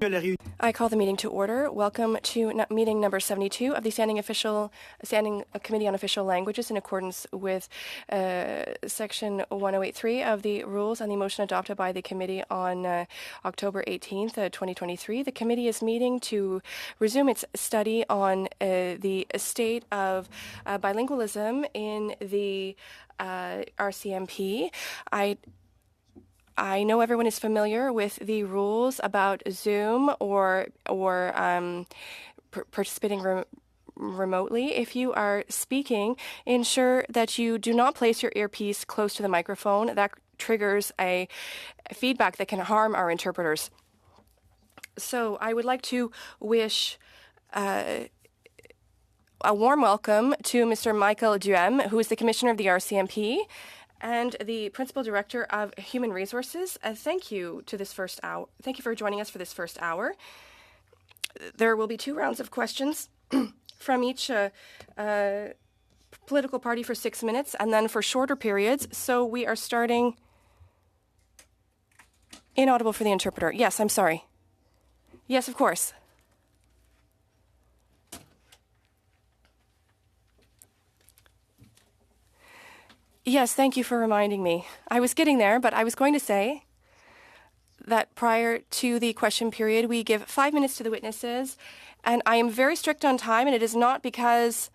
I call the meeting to order. Welcome to meeting number 72 of the Standing Committee on Official Languages in accordance with Section 1083 of the rules and the motion adopted by the committee on October 18th, 2023. The committee is meeting to resume its study on the state of bilingualism in the RCMP. I know everyone is familiar with the rules about Zoom or participating remotely. If you are speaking, ensure that you do not place your earpiece close to the microphone. That triggers a feedback that can harm our interpreters. So I would like to wish a warm welcome to Mr. Michael Duhem, who is the Commissioner of the RCMP and the Principal Director of Human Resources. Thank you to this first hour. Thank you for joining us for this first hour. There will be 2 rounds of questions from each political party for 6 minutes, and then for shorter periods. So we are starting. Inaudible for the interpreter. Yes, I'm sorry. Yes, of course. Yes, thank you for reminding me. I was getting there, but I was going to say that prior to the question period, we give 5 minutes to the witnesses, and I am very strict on time, and it is not because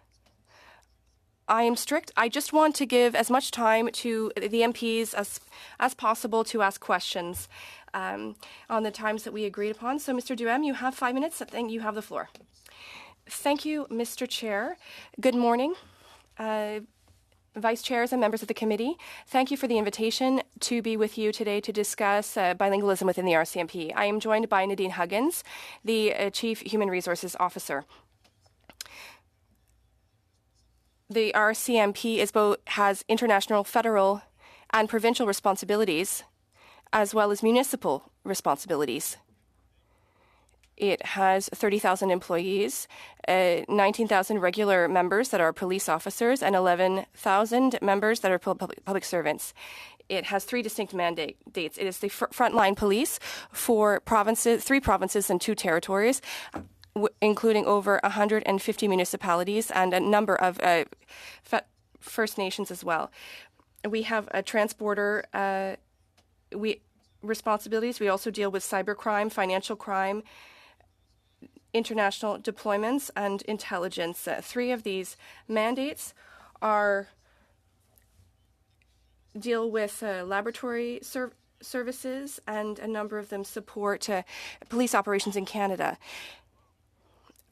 I am strict. I just want to give as much time to the MPs as possible to ask questions on the times that we agreed upon. So, Mr. Duhem, you have 5 minutes. I think you have the floor. Thank you, Mr. Chair. Good morning. Vice chairs and members of the committee, thank you for the invitation to be with you today to discuss bilingualism within the RCMP. I am joined by Nadine Huggins, the Chief Human Resources Officer. The RCMP has international, federal, and provincial responsibilities, as well as municipal responsibilities. It has 30,000 employees, 19,000 regular members that are police officers, and 11,000 members that are public servants. It has 3 distinct mandates. It is the frontline police for 3 provinces and 2 territories, including over 150 municipalities and a number of First Nations as well. We have a transporter responsibilities. We also deal with cybercrime, financial crime, international deployments, and intelligence. 3 of these mandates deal with laboratory services, and a number of them support police operations in Canada.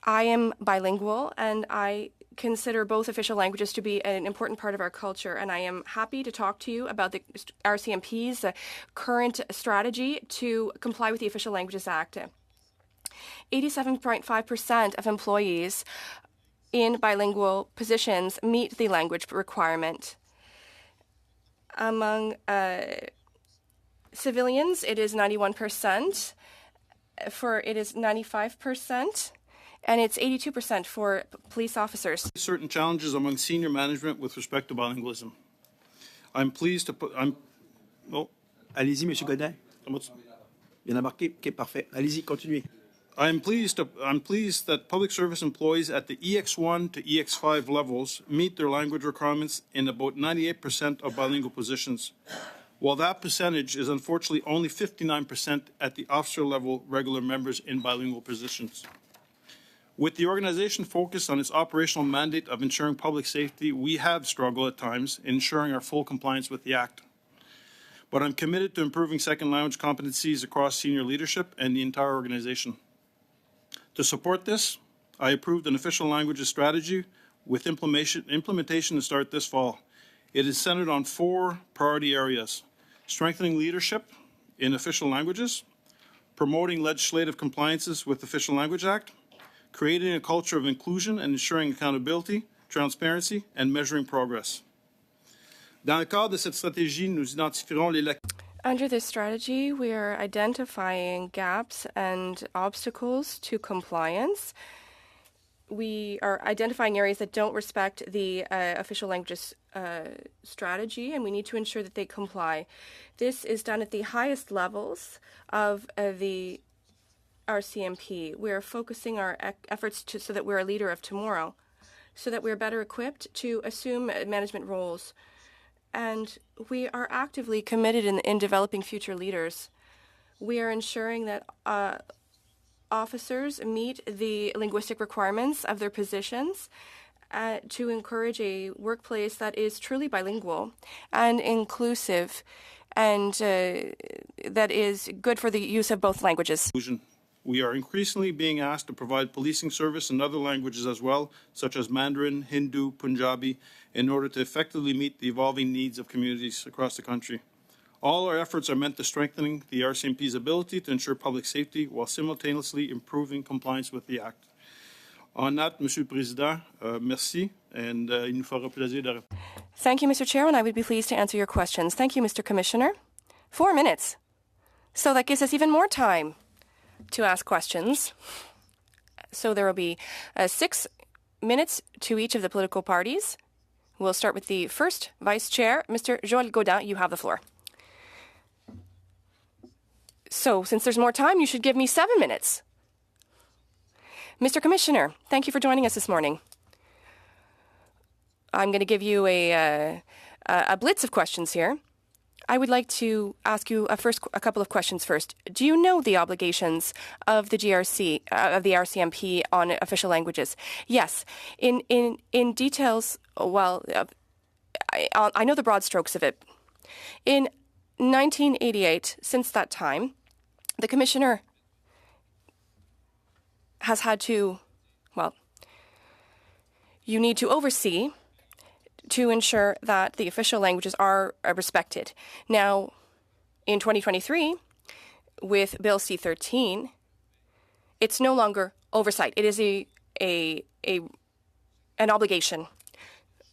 I am bilingual, and I consider both official languages to be an important part of our culture, and I am happy to talk to you about the RCMP's current strategy to comply with the Official Languages Act. 87.5% of employees in bilingual positions meet the language requirement. Among civilians, it is 91%. It is 95%. And it's 82% for police officers. Certain challenges among senior management with respect to bilingualism. I'm pleased to put... Allez-y, Monsieur Godin. Il y en a marqué. OK, parfait. Allez-y, continuez. I'm pleased that public service employees at the EX1 to EX5 levels meet their language requirements in about 98% of bilingual positions, while that percentage is unfortunately only 59% at the officer level regular members in bilingual positions. With the organization focused on its operational mandate of ensuring public safety, we have struggled at times in ensuring our full compliance with the Act. But I'm committed to improving second language competencies across senior leadership and the entire organization. To support this, I approved an official languages strategy with implementation to start this fall. It is centered on 4 priority areas: strengthening leadership in official languages, promoting legislative compliances with the Official Language Act, creating a culture of inclusion and ensuring accountability, transparency, and measuring progress. Dans le cadre de cette stratégie, nous identifierons les lacunes. Under this strategy, we are identifying gaps and obstacles to compliance. We are identifying areas that don't respect the official languages strategy, and we need to ensure that they comply. This is done at the highest levels of the RCMP. We're focusing our efforts so that we're a leader of tomorrow, so that we're better equipped to assume management roles. And we are actively committed in developing future leaders. We are ensuring that officers meet the linguistic requirements of their positions to encourage a workplace that is truly bilingual and inclusive and that is good for the use of both languages. We are increasingly being asked to provide policing service in other languages as well, such as Mandarin, Hindu, Punjabi, in order to effectively meet the evolving needs of communities across the country. All our efforts are meant to strengthening the RCMP's ability to ensure public safety while simultaneously improving compliance with the Act. En that, Monsieur le Président, merci, and il nous fera plaisir de répondre. Thank you, Mr. Chairman. I would be pleased to answer your questions. Thank you, Mr. Commissioner. 4 minutes. So that gives us even more time to ask questions. So there will be 6 minutes to each of the political parties. We'll start with the first Vice Chair, Mr. Joël Gaudin. You have the floor. So since there's more time, you should give me 7 minutes. Mr. Commissioner, thank you for joining us this morning. I'm going to give you a blitz of questions here. I would like to ask you a couple of questions first. Do you know the obligations of the GRC, of the RCMP on official languages? Yes. In details, well, I know the broad strokes of it. In 1988, since that time, the Commissioner has had to, well, you need to oversee to ensure that the official languages are respected. Now, in 2023, with Bill C-13, it's no longer oversight. It is an obligation.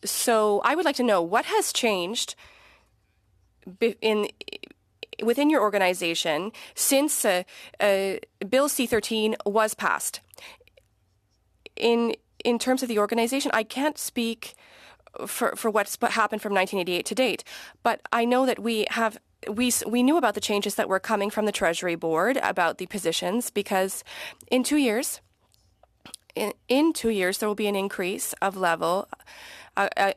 So I would like to know what has changed within your organization since Bill C-13 was passed. In terms of the organization, I can't speak for what's happened from 1988 to date, but I know that we knew about the changes that were coming from the Treasury Board about the positions, because in 2 years, there will be an increase of level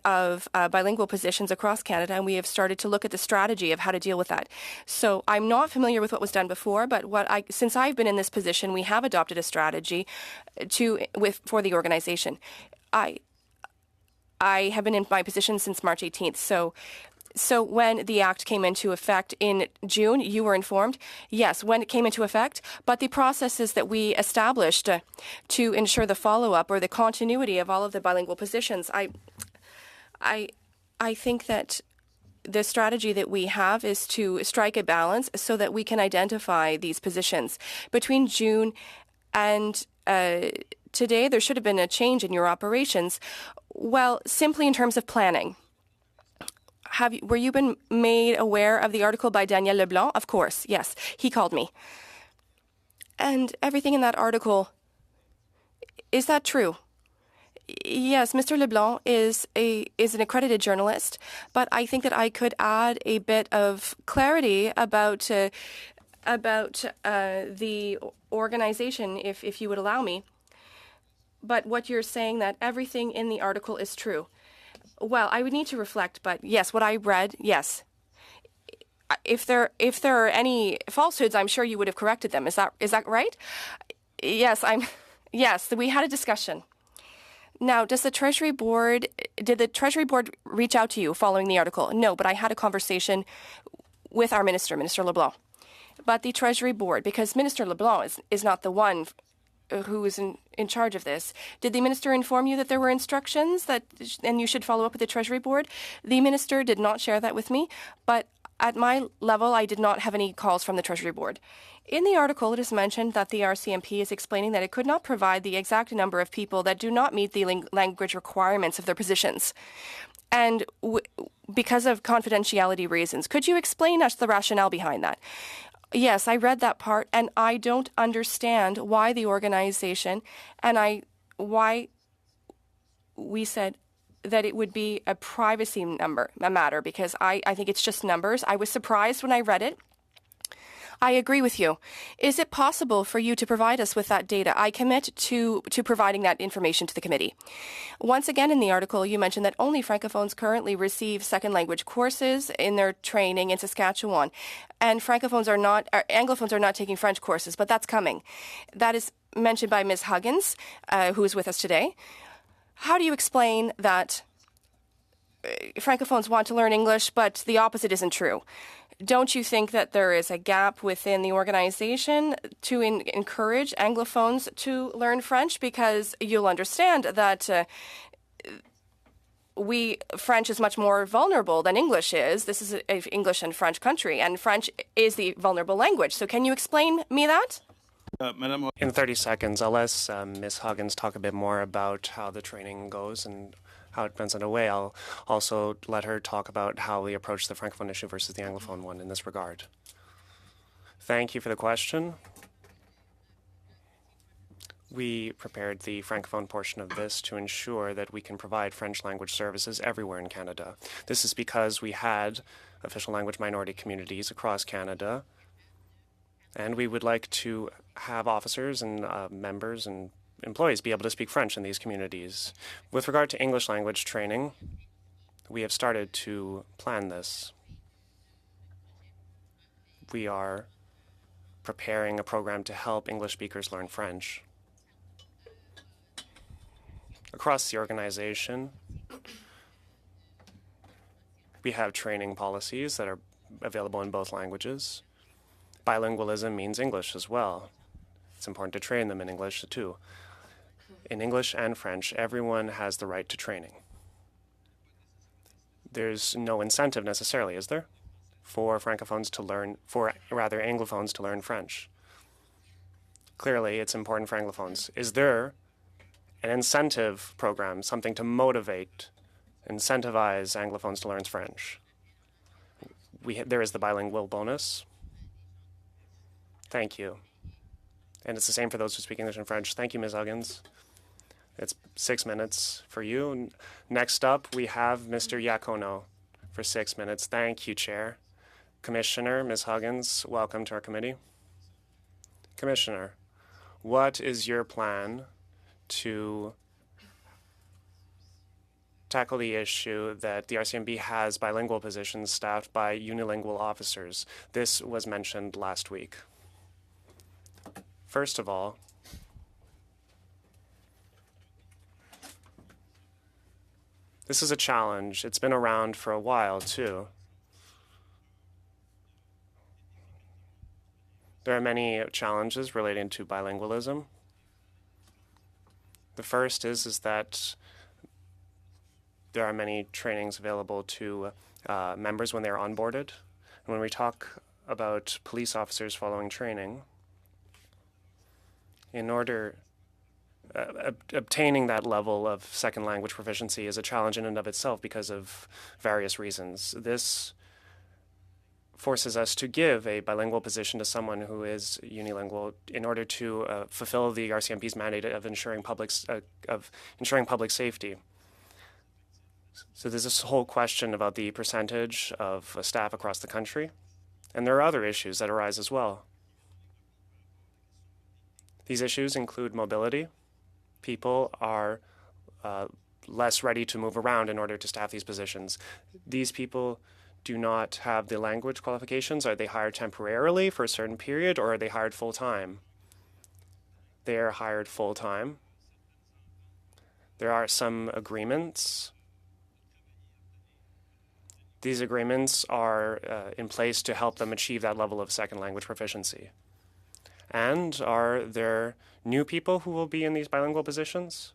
of bilingual positions across Canada, and we have started to look at the strategy of how to deal with that. So I'm not familiar with what was done before, but since I've been in this position, we have adopted a strategy for the organization. I have been in my position since March 18th. So when the Act came into effect in June, you were informed? Yes, when it came into effect. But the processes that we established to ensure the follow-up or the continuity of all of the bilingual positions, I think that the strategy that we have is to strike a balance so that we can identify these positions. Between June and today, there should have been a change in your operations. Well, simply in terms of planning. Were you been made aware of the article by Daniel Leblanc? Of course, yes. He called me. And everything in that article, is that true? Yes, Mr. Leblanc is an accredited journalist, but I think that I could add a bit of clarity about the organization, if you would allow me. But what you're saying, that everything in the article is true. Well, I would need to reflect, but yes, what I read, yes. If there are any falsehoods, I'm sure you would have corrected them. Is that right? Yes, yes, we had a discussion. Now, did the Treasury Board reach out to you following the article? No, but I had a conversation with our Minister LeBlanc. But the Treasury Board, because Minister LeBlanc is not the one who is in charge of this. Did the minister inform you that there were instructions and you should follow up with the Treasury Board? The minister did not share that with me, but at my level, I did not have any calls from the Treasury Board. In the article, it is mentioned that the RCMP is explaining that it could not provide the exact number of people that do not meet the language requirements of their positions. And because of confidentiality reasons, could you explain us the rationale behind that? Yes, I read that part, and I don't understand why the organization why we said that it would be a privacy matter, because I think it's just numbers. I was surprised when I read it. I agree with you. Is it possible for you to provide us with that data? I commit to providing that information to the committee. Once again, in the article, you mentioned that only Francophones currently receive second language courses in their training in Saskatchewan, and Anglophones are not taking French courses, but that's coming. That is mentioned by Ms. Huggins, who is with us today. How do you explain that Francophones want to learn English, but the opposite isn't true? Don't you think that there is a gap within the organization to encourage Anglophones to learn French? Because you'll understand that French is much more vulnerable than English is. This is an English and French country, and French is the vulnerable language. So can you explain me that? Madam, In 30 seconds, I'll let Ms. Huggins talk a bit more about how the training goes and how it runs underway. I'll also let her talk about how we approach the Francophone issue versus the Anglophone one in this regard. Thank you for the question. We prepared the Francophone portion of this to ensure that we can provide French language services everywhere in Canada. This is because we had official language minority communities across Canada, and we would like to have officers and members and employees be able to speak French in these communities. With regard to English language training, we have started to plan this. We are preparing a program to help English speakers learn French. Across the organization, we have training policies that are available in both languages. Bilingualism means English as well. It's important to train them in English too. In English and French, everyone has the right to training. There's no incentive necessarily, is there, for Francophones to learn, Anglophones to learn French? Clearly, it's important for Anglophones. Is there an incentive program, something to motivate, incentivize Anglophones to learn French? There is the bilingual bonus. Thank you. And it's the same for those who speak English and French. Thank you, Ms. Huggins. It's 6 minutes for you. Next up, we have Mr. Iacono for 6 minutes. Thank you, Chair. Commissioner, Ms. Huggins, welcome to our committee. Commissioner, what is your plan to tackle the issue that the RCMP has bilingual positions staffed by unilingual officers? This was mentioned last week. First of all, this is a challenge. It's been around for a while, too. There are many challenges relating to bilingualism. The first is that there are many trainings available to members when they're onboarded. And when we talk about police officers following training, in order obtaining that level of second language proficiency is a challenge in and of itself because of various reasons. This forces us to give a bilingual position to someone who is unilingual in order to fulfill the RCMP's mandate of ensuring public safety. So there's this whole question about the percentage of staff across the country, and there are other issues that arise as well. These issues include mobility. People are less ready to move around in order to staff these positions. These people do not have the language qualifications. Are they hired temporarily for a certain period, or are they hired full-time? They are hired full-time. There are some agreements. These agreements are in place to help them achieve that level of second language proficiency. And are there new people who will be in these bilingual positions?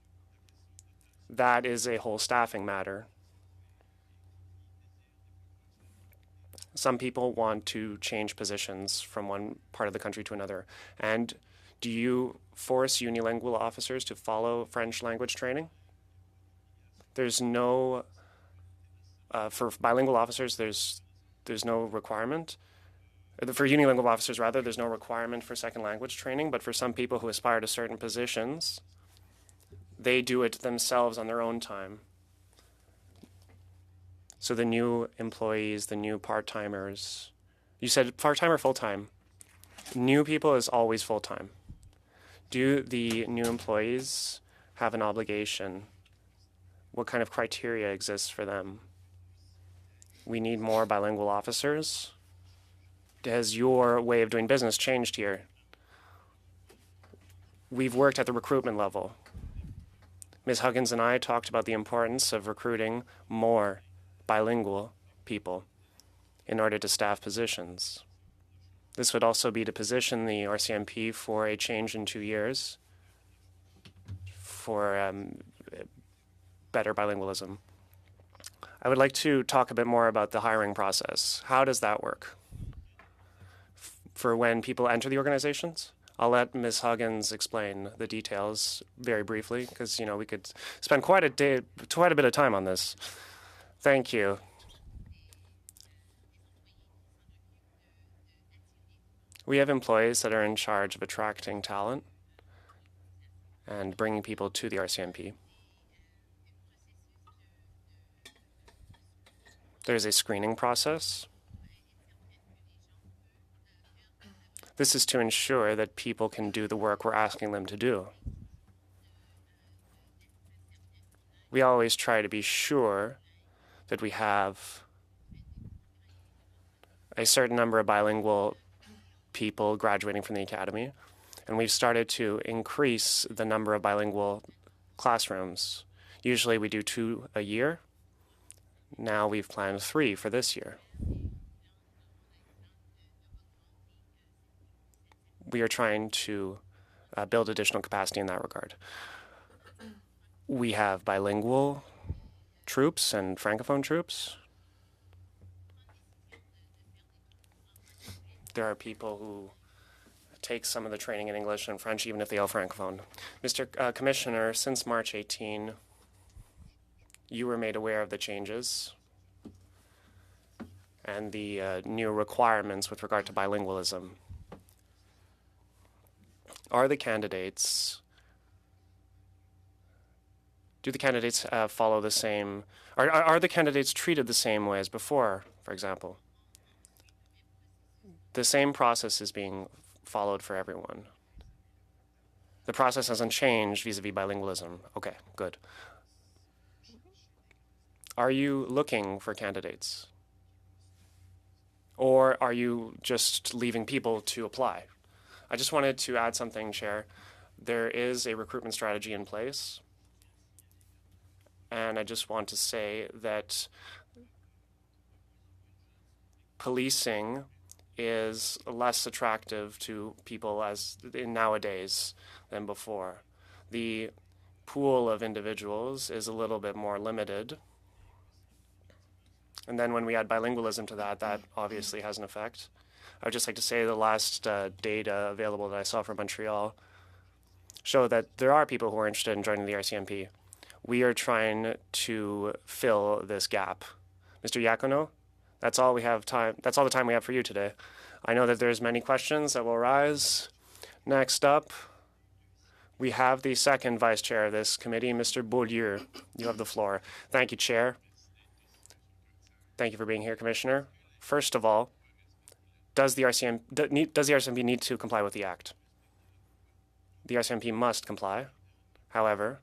That is a whole staffing matter. Some people want to change positions from one part of the country to another. And do you force unilingual officers to follow French language training? There's no, for bilingual officers, there's no requirement. For unilingual officers, rather, there's no requirement for second language training, but for some people who aspire to certain positions, they do it themselves on their own time. So the new employees, the new part-timers, you said part-time or full-time? New people is always full-time. Do the new employees have an obligation? What kind of criteria exists for them? We need more bilingual officers. Has your way of doing business changed here? We've worked at the recruitment level. Ms. Huggins and I talked about the importance of recruiting more bilingual people in order to staff positions. This would also be to position the RCMP for a change in 2 years for better bilingualism. I would like to talk a bit more about the hiring process. How does that work? For when people enter the organizations? I'll let Ms. Huggins explain the details very briefly, because we could spend quite a bit of time on this. Thank you. We have employees that are in charge of attracting talent and bringing people to the RCMP. There's a screening process. This is to ensure that people can do the work we're asking them to do. We always try to be sure that we have a certain number of bilingual people graduating from the academy, and we've started to increase the number of bilingual classrooms. Usually we do 2 a year. Now we've planned 3 for this year. We are trying to build additional capacity in that regard. We have bilingual troops and francophone troops. There are people who take some of the training in English and French, even if they are francophone. Mr. Commissioner, since March 18, you were made aware of the changes and the new requirements with regard to bilingualism. Do the candidates follow the same, are the candidates treated the same way as before, for example? The same process is being followed for everyone. The process hasn't changed vis-a-vis bilingualism. Okay, good. Are you looking for candidates? Or are you just leaving people to apply? I just wanted to add something, Chair. There is a recruitment strategy in place. And I just want to say that policing is less attractive to people nowadays than before. The pool of individuals is a little bit more limited. And then when we add bilingualism to that, that obviously has an effect. I would just like to say the last data available that I saw from Montreal show that there are people who are interested in joining the RCMP. We are trying to fill this gap. Mr. Iacono, that's all we have time. That's all the time we have for you today. I know that there's many questions that will arise. Next up, we have the second vice chair of this committee, Mr. Beaulieu. You have the floor. Thank you, Chair. Thank you for being here, Commissioner. First of all, does the RCMP need to comply with the Act? The RCMP must comply. However,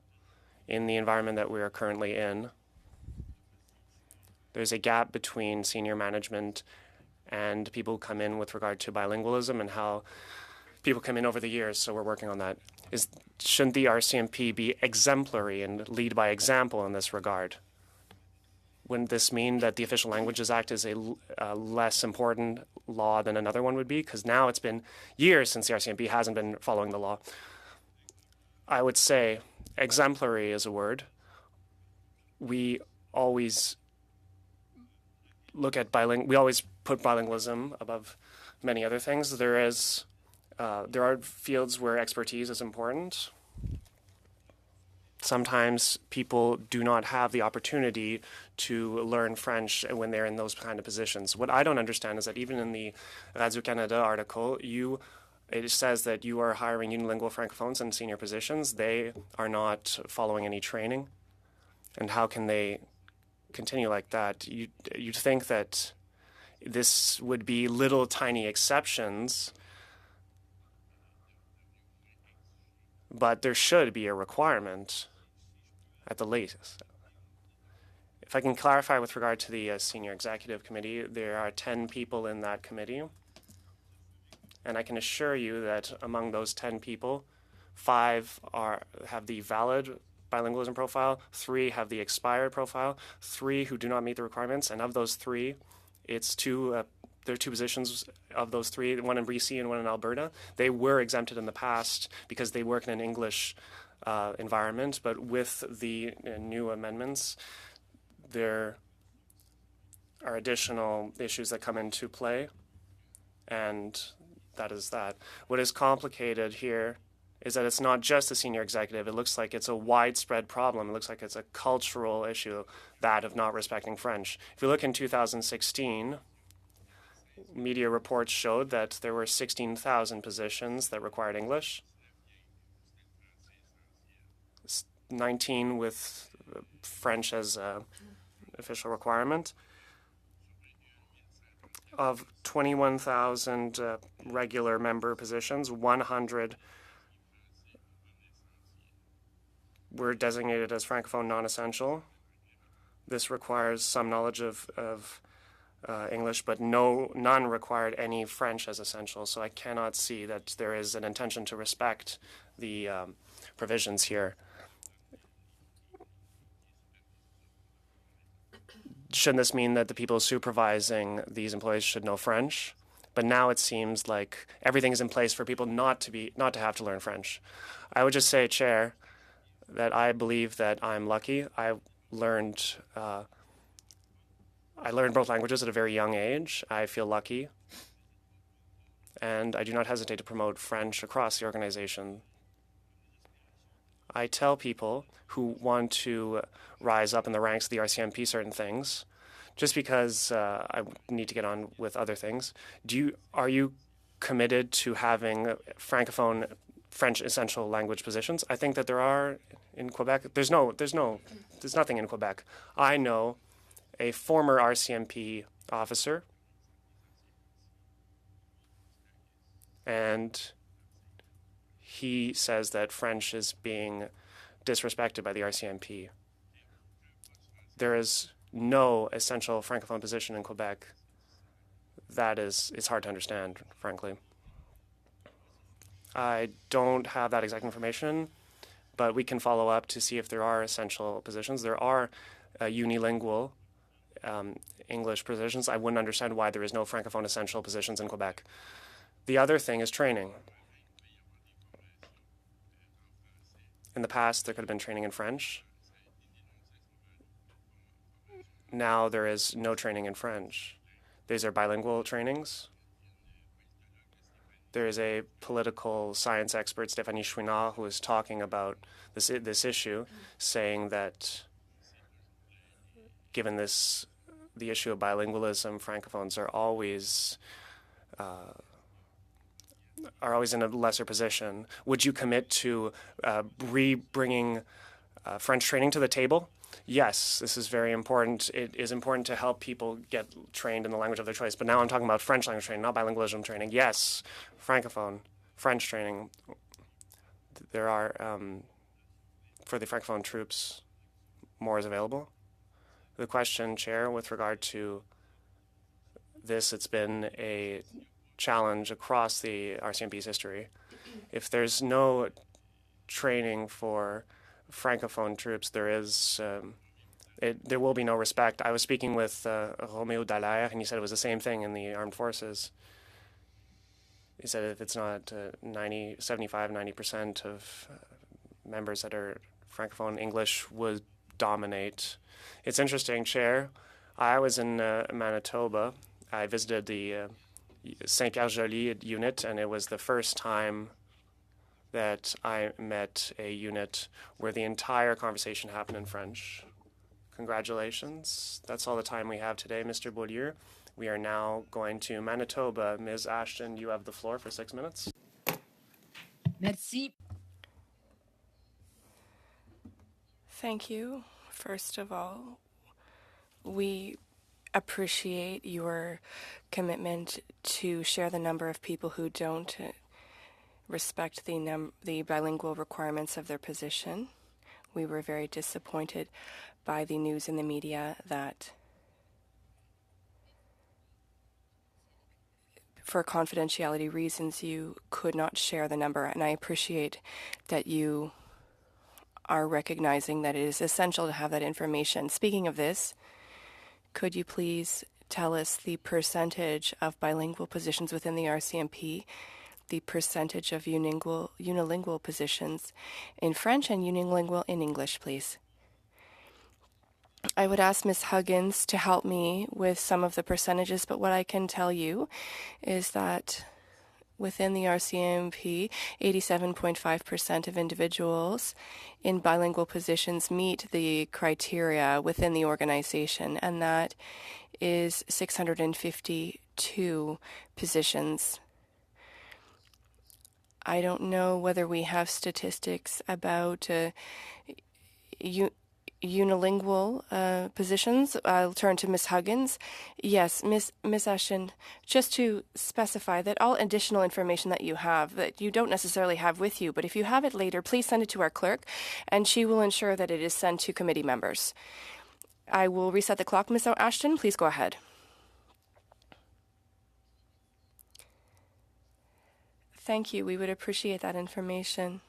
in the environment that we are currently in, there's a gap between senior management and people who come in with regard to bilingualism and how people come in over the years, so we're working on that. Shouldn't the RCMP be exemplary and lead by example in this regard? Wouldn't this mean that the Official Languages Act is a less important law than another one would be? Because now it's been years since the RCMP hasn't been following the law. I would say exemplary is a word. We always we always put bilingualism above many other things. There are fields where expertise is important. Sometimes people do not have the opportunity to learn French when they're in those kind of positions. What I don't understand is that even in the Radio-Canada article, it says that you are hiring unilingual francophones in senior positions. They are not following any training. And how can they continue like that? You'd think that this would be little tiny exceptions but there should be a requirement at the latest. If I can clarify with regard to the Senior Executive Committee, there are 10 people in that committee. And I can assure you that among those 10 people, 5 have the valid bilingualism profile, 3 have the expired profile, 3 who do not meet the requirements. And of those 3, it's there are 2 positions of those 3, one in BC and one in Alberta. They were exempted in the past because they work in an English environment, but with the new amendments, there are additional issues that come into play, and that is that. What is complicated here is that it's not just the senior executive. It looks like it's a widespread problem. It looks like it's a cultural issue, that of not respecting French. If you look in 2016, media reports showed that there were 16,000 positions that required English, 19 with French as official requirement. Of 21,000 regular member positions, 100 were designated as Francophone non-essential. This requires some knowledge of English, but none required any French as essential. So I cannot see that there is an intention to respect the provisions here. Shouldn't this mean that the people supervising these employees should know French? But now it seems like everything is in place for people not to have to learn French. I would just say, Chair, that I believe that I'm lucky. I learned both languages at a very young age. I feel lucky, and I do not hesitate to promote French across the organization. I tell people who want to rise up in the ranks of the RCMP certain things, just because I need to get on with other things. Are you committed to having Francophone French essential language positions? I think that there are in Quebec. There's nothing in Quebec. I know a former RCMP officer, and he says that French is being disrespected by the RCMP. There is no essential Francophone position in Quebec. It's hard to understand, frankly. I don't have that exact information, but we can follow up to see if there are essential positions. There are unilingual English positions. I wouldn't understand why there is no Francophone essential positions in Quebec. The other thing is training. In the past, there could have been training in French. Now there is no training in French. These are bilingual trainings. There is a political science expert, Stéphanie Chouinard, who is talking about this issue, saying that given the issue of bilingualism, Francophones are always in a lesser position. Would you commit to bringing French training to the table? Yes, this is very important. It is important to help people get trained in the language of their choice. But now I'm talking about French language training, not bilingualism training. Yes, Francophone, French training. There are, for the Francophone troops, more is available. The question, Chair, with regard to this, it's been a challenge across the RCMP's history. If there's no training for Francophone troops, there will be no respect. I was speaking with Roméo Dallaire, and he said it was the same thing in the armed forces. He said if it's not 75-90% of members that are Francophone, English would dominate. It's interesting, Chair. I was in Manitoba. I visited the Saint-Pierre-Joli unit, and it was the first time that I met a unit where the entire conversation happened in French. Congratulations. That's all the time we have today, Mr. Beaulieu. We are now going to Manitoba. Ms. Ashton, you have the floor for 6 minutes. Merci. Thank you. First of all, we appreciate your commitment to share the number of people who don't respect the bilingual requirements of their position. We were very disappointed by the news in the media that for confidentiality reasons you could not share the number, and I appreciate that you are recognizing that it is essential to have that information. Speaking of this, could you please tell us the percentage of bilingual positions within the RCMP, the percentage of unilingual positions in French and unilingual in English, please? I would ask Ms. Huggins to help me with some of the percentages, but what I can tell you is that within the RCMP, 87.5% of individuals in bilingual positions meet the criteria within the organization, and that is 652 positions. I don't know whether we have statistics about unilingual positions. I'll turn to Ms. Huggins. Yes, Ms. Ashton, just to specify that all additional information that you have, that you don't necessarily have with you, but if you have it later, please send it to our clerk, and she will ensure that it is sent to committee members. I will reset the clock, Ms. Ashton. Please go ahead. Thank you. We would appreciate that information.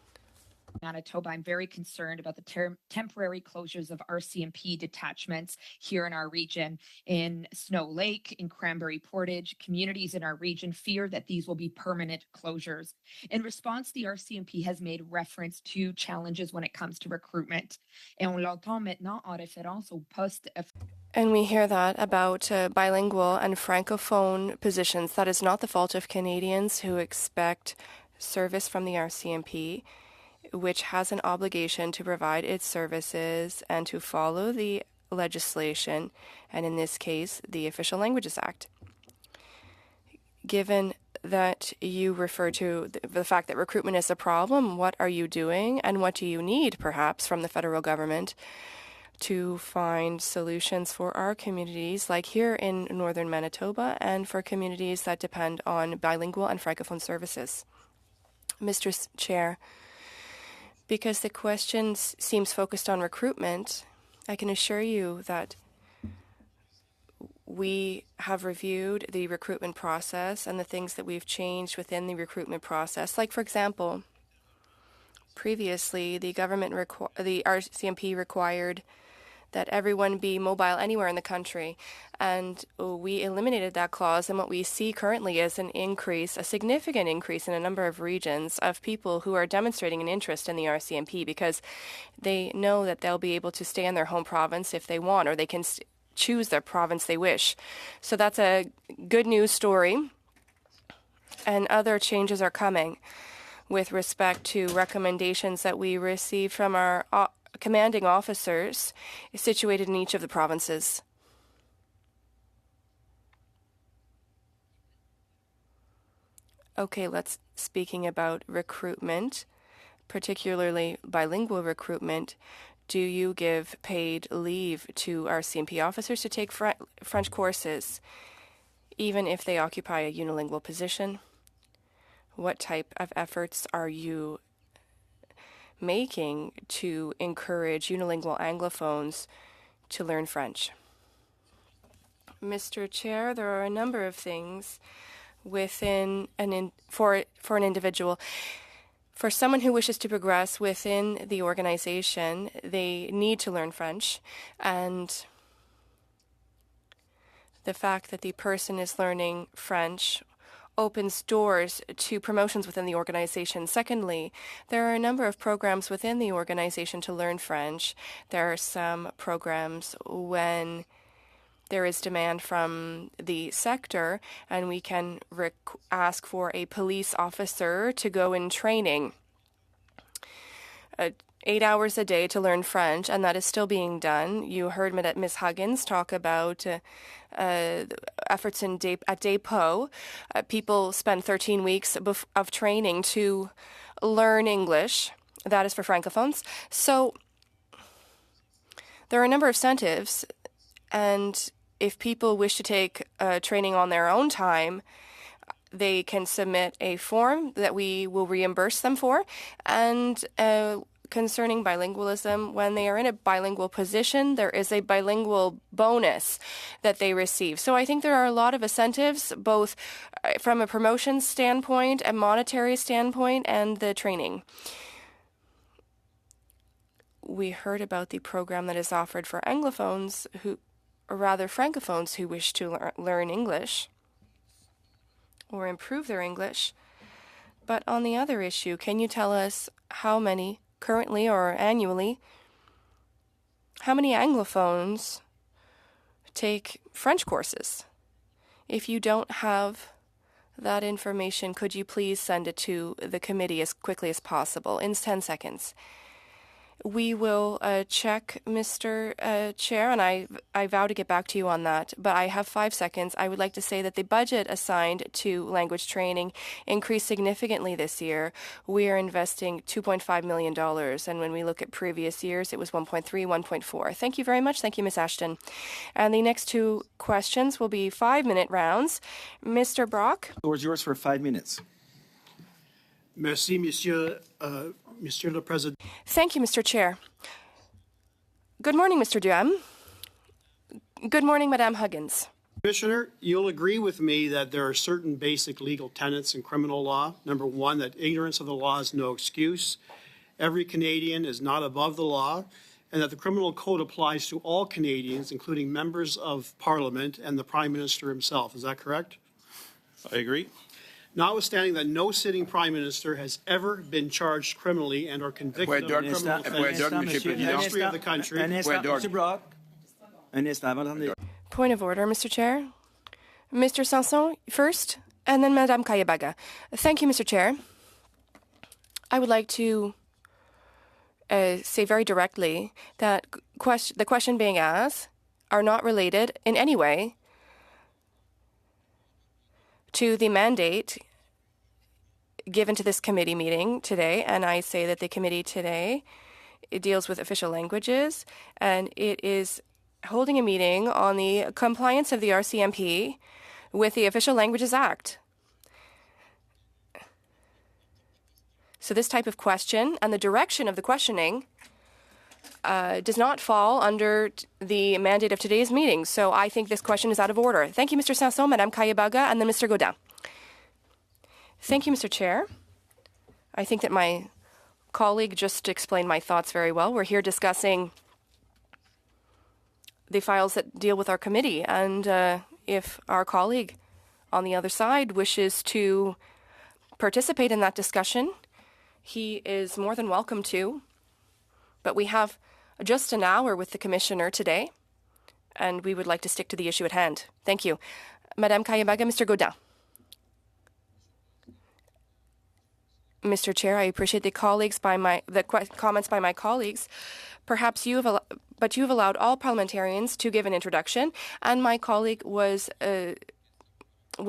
Manitoba, I'm very concerned about the temporary closures of RCMP detachments here in our region. In Snow Lake, in Cranberry Portage, communities in our region fear that these will be permanent closures. In response, the RCMP has made reference to challenges when it comes to recruitment. Et on l'entend maintenant en référence au poste. And we hear that about bilingual and francophone positions. That is not the fault of Canadians who expect service from the RCMP, which has an obligation to provide its services and to follow the legislation, and in this case, the Official Languages Act. Given that you refer to the fact that recruitment is a problem, what are you doing and what do you need, perhaps, from the federal government to find solutions for our communities, like here in northern Manitoba, and for communities that depend on bilingual and francophone services? Mr. Chair, because the question seems focused on recruitment, I can assure you that we have reviewed the recruitment process and the things that we've changed within the recruitment process. Like, for example, previously the RCMP required that everyone be mobile anywhere in the country, and we eliminated that clause, and what we see currently is a significant increase in a number of regions of people who are demonstrating an interest in the RCMP because they know that they'll be able to stay in their home province if they want, or they can choose their province they wish. So that's a good news story, and other changes are coming with respect to recommendations that we receive from our commanding officers situated in each of the provinces. Okay, speaking about recruitment, particularly bilingual recruitment, do you give paid leave to RCMP officers to take French courses, even if they occupy a unilingual position? What type of efforts are you making to encourage unilingual Anglophones to learn French? Mr. Chair, there are a number of things within for an individual. For someone who wishes to progress within the organization, they need to learn French, and the fact that the person is learning French opens doors to promotions within the organization. Secondly, there are a number of programs within the organization to learn French. There are some programs when there is demand from the sector, and we can ask for a police officer to go in training 8 hours a day to learn French, and that is still being done. You heard Ms. Huggins talk about efforts at DEPO. People spend 13 weeks of training to learn English. That is for Francophones. So there are a number of incentives, and if people wish to take training on their own time, they can submit a form that we will reimburse them for. And concerning bilingualism, when they are in a bilingual position, there is a bilingual bonus that they receive. So I think there are a lot of incentives, both from a promotion standpoint, a monetary standpoint, and the training. We heard about the program that is offered for Anglophones or rather Francophones who wish to learn English or improve their English. But on the other issue, can you tell us how many currently or annually, how many Anglophones take French courses? If you don't have that information, could you please send it to the committee as quickly as possible in 10 seconds? We will check, Mr. Chair, and I vow to get back to you on that, but I have 5 seconds. I would like to say that the budget assigned to language training increased significantly this year. We are investing $2.5 million, and when we look at previous years, it was 1.3, 1.4. Thank you very much. Thank you, Ms. Ashton. And the next two questions will be 5-minute rounds. Mr. Brock. The floor is yours for 5 minutes. Merci, Monsieur le Président. Thank you, Mr. Chair. Good morning, Mr. Duham. Good morning, Madame Huggins. Commissioner, you'll agree with me that there are certain basic legal tenets in criminal law. Number one, that ignorance of the law is no excuse. Every Canadian is not above the law, and that the criminal code applies to all Canadians, including members of Parliament and the Prime Minister himself. Is that correct? I agree. Notwithstanding that no sitting Prime Minister has ever been charged criminally and or convicted of a criminal offense in the history of the country. Un instant, Monsieur Brock. Un instant, avant d'entendre. Point of order, Mr. Chair. Mr. Sanson first, and then Madame Kayabaga. Thank you, Mr. Chair. I would like to say very directly that the question being asked are not related in any way to the mandate given to this committee meeting today, and I say that the committee today, it deals with official languages, and it is holding a meeting on the compliance of the RCMP with the Official Languages Act. So this type of question and the direction of the questioning does not fall under the mandate of today's meeting. So I think this question is out of order. Thank you, Mr. Sanson, Madame Kayabaga, and then Mr. Godin. Thank you, Mr. Chair. I think that my colleague just explained my thoughts very well. We're here discussing the files that deal with our committee, and if our colleague on the other side wishes to participate in that discussion, he is more than welcome to. But we have just an hour with the Commissioner today, and we would like to stick to the issue at hand. Thank you. Madame Kayabaga, Mr. Godin. Mr. Chair, I appreciate the comments by my colleagues. Perhaps you've allowed all parliamentarians to give an introduction, and my colleague was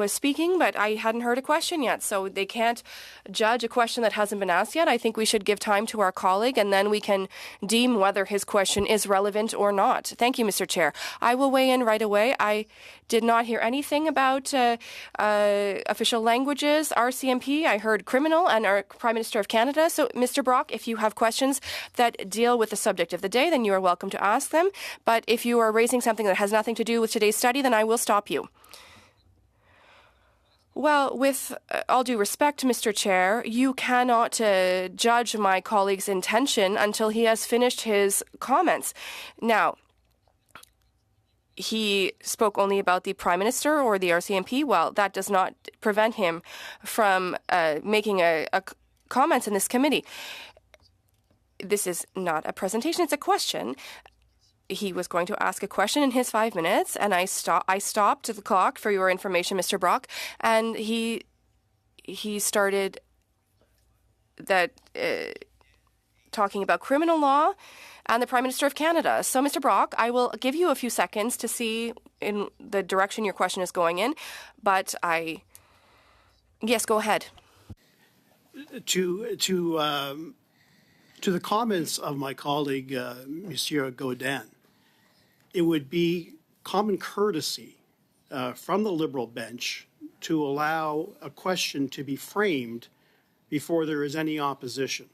speaking, but I hadn't heard a question yet, so they can't judge a question that hasn't been asked yet. I think we should give time to our colleague, and then we can deem whether his question is relevant or not. Thank you, Mr. Chair. I will weigh in right away. I did not hear anything about official languages, RCMP. I heard criminal and our Prime Minister of Canada. So, Mr. Brock, if you have questions that deal with the subject of the day, then you are welcome to ask them. But if you are raising something that has nothing to do with today's study, then I will stop you. Well, with all due respect, Mr. Chair, you cannot judge my colleague's intention until he has finished his comments. Now, he spoke only about the Prime Minister or the RCMP. Well, that does not prevent him from making a comments in this committee. This is not a presentation, it's a question. He was going to ask a question in his 5 minutes, and I stopped the clock for your information, Mr. Brock, and he started that talking about criminal law and the Prime Minister of Canada. So, Mr. Brock, I will give you a few seconds to see in the direction your question is going in, but yes, go ahead. To the comments of my colleague, Monsieur Godin, it would be common courtesy from the Liberal bench to allow a question to be framed before there is any opposition.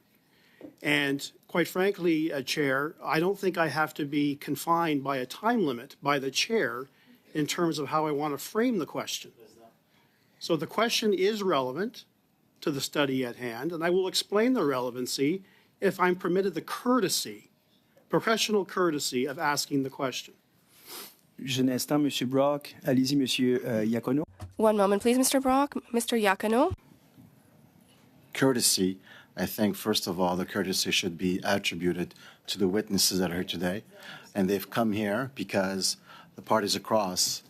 And quite frankly, Chair, I don't think I have to be confined by a time limit by the chair in terms of how I want to frame the question. So the question is relevant to the study at hand, and I will explain the relevancy if I'm permitted the courtesy, professional courtesy of asking the question. Juste un instant, Monsieur Brock. Allez-y, Monsieur Iacono. One moment, please, Mr. Brock. Mr. Iacono. Courtesy, I think, first of all, the courtesy should be attributed to the witnesses that are here today. And they've come here because the parties across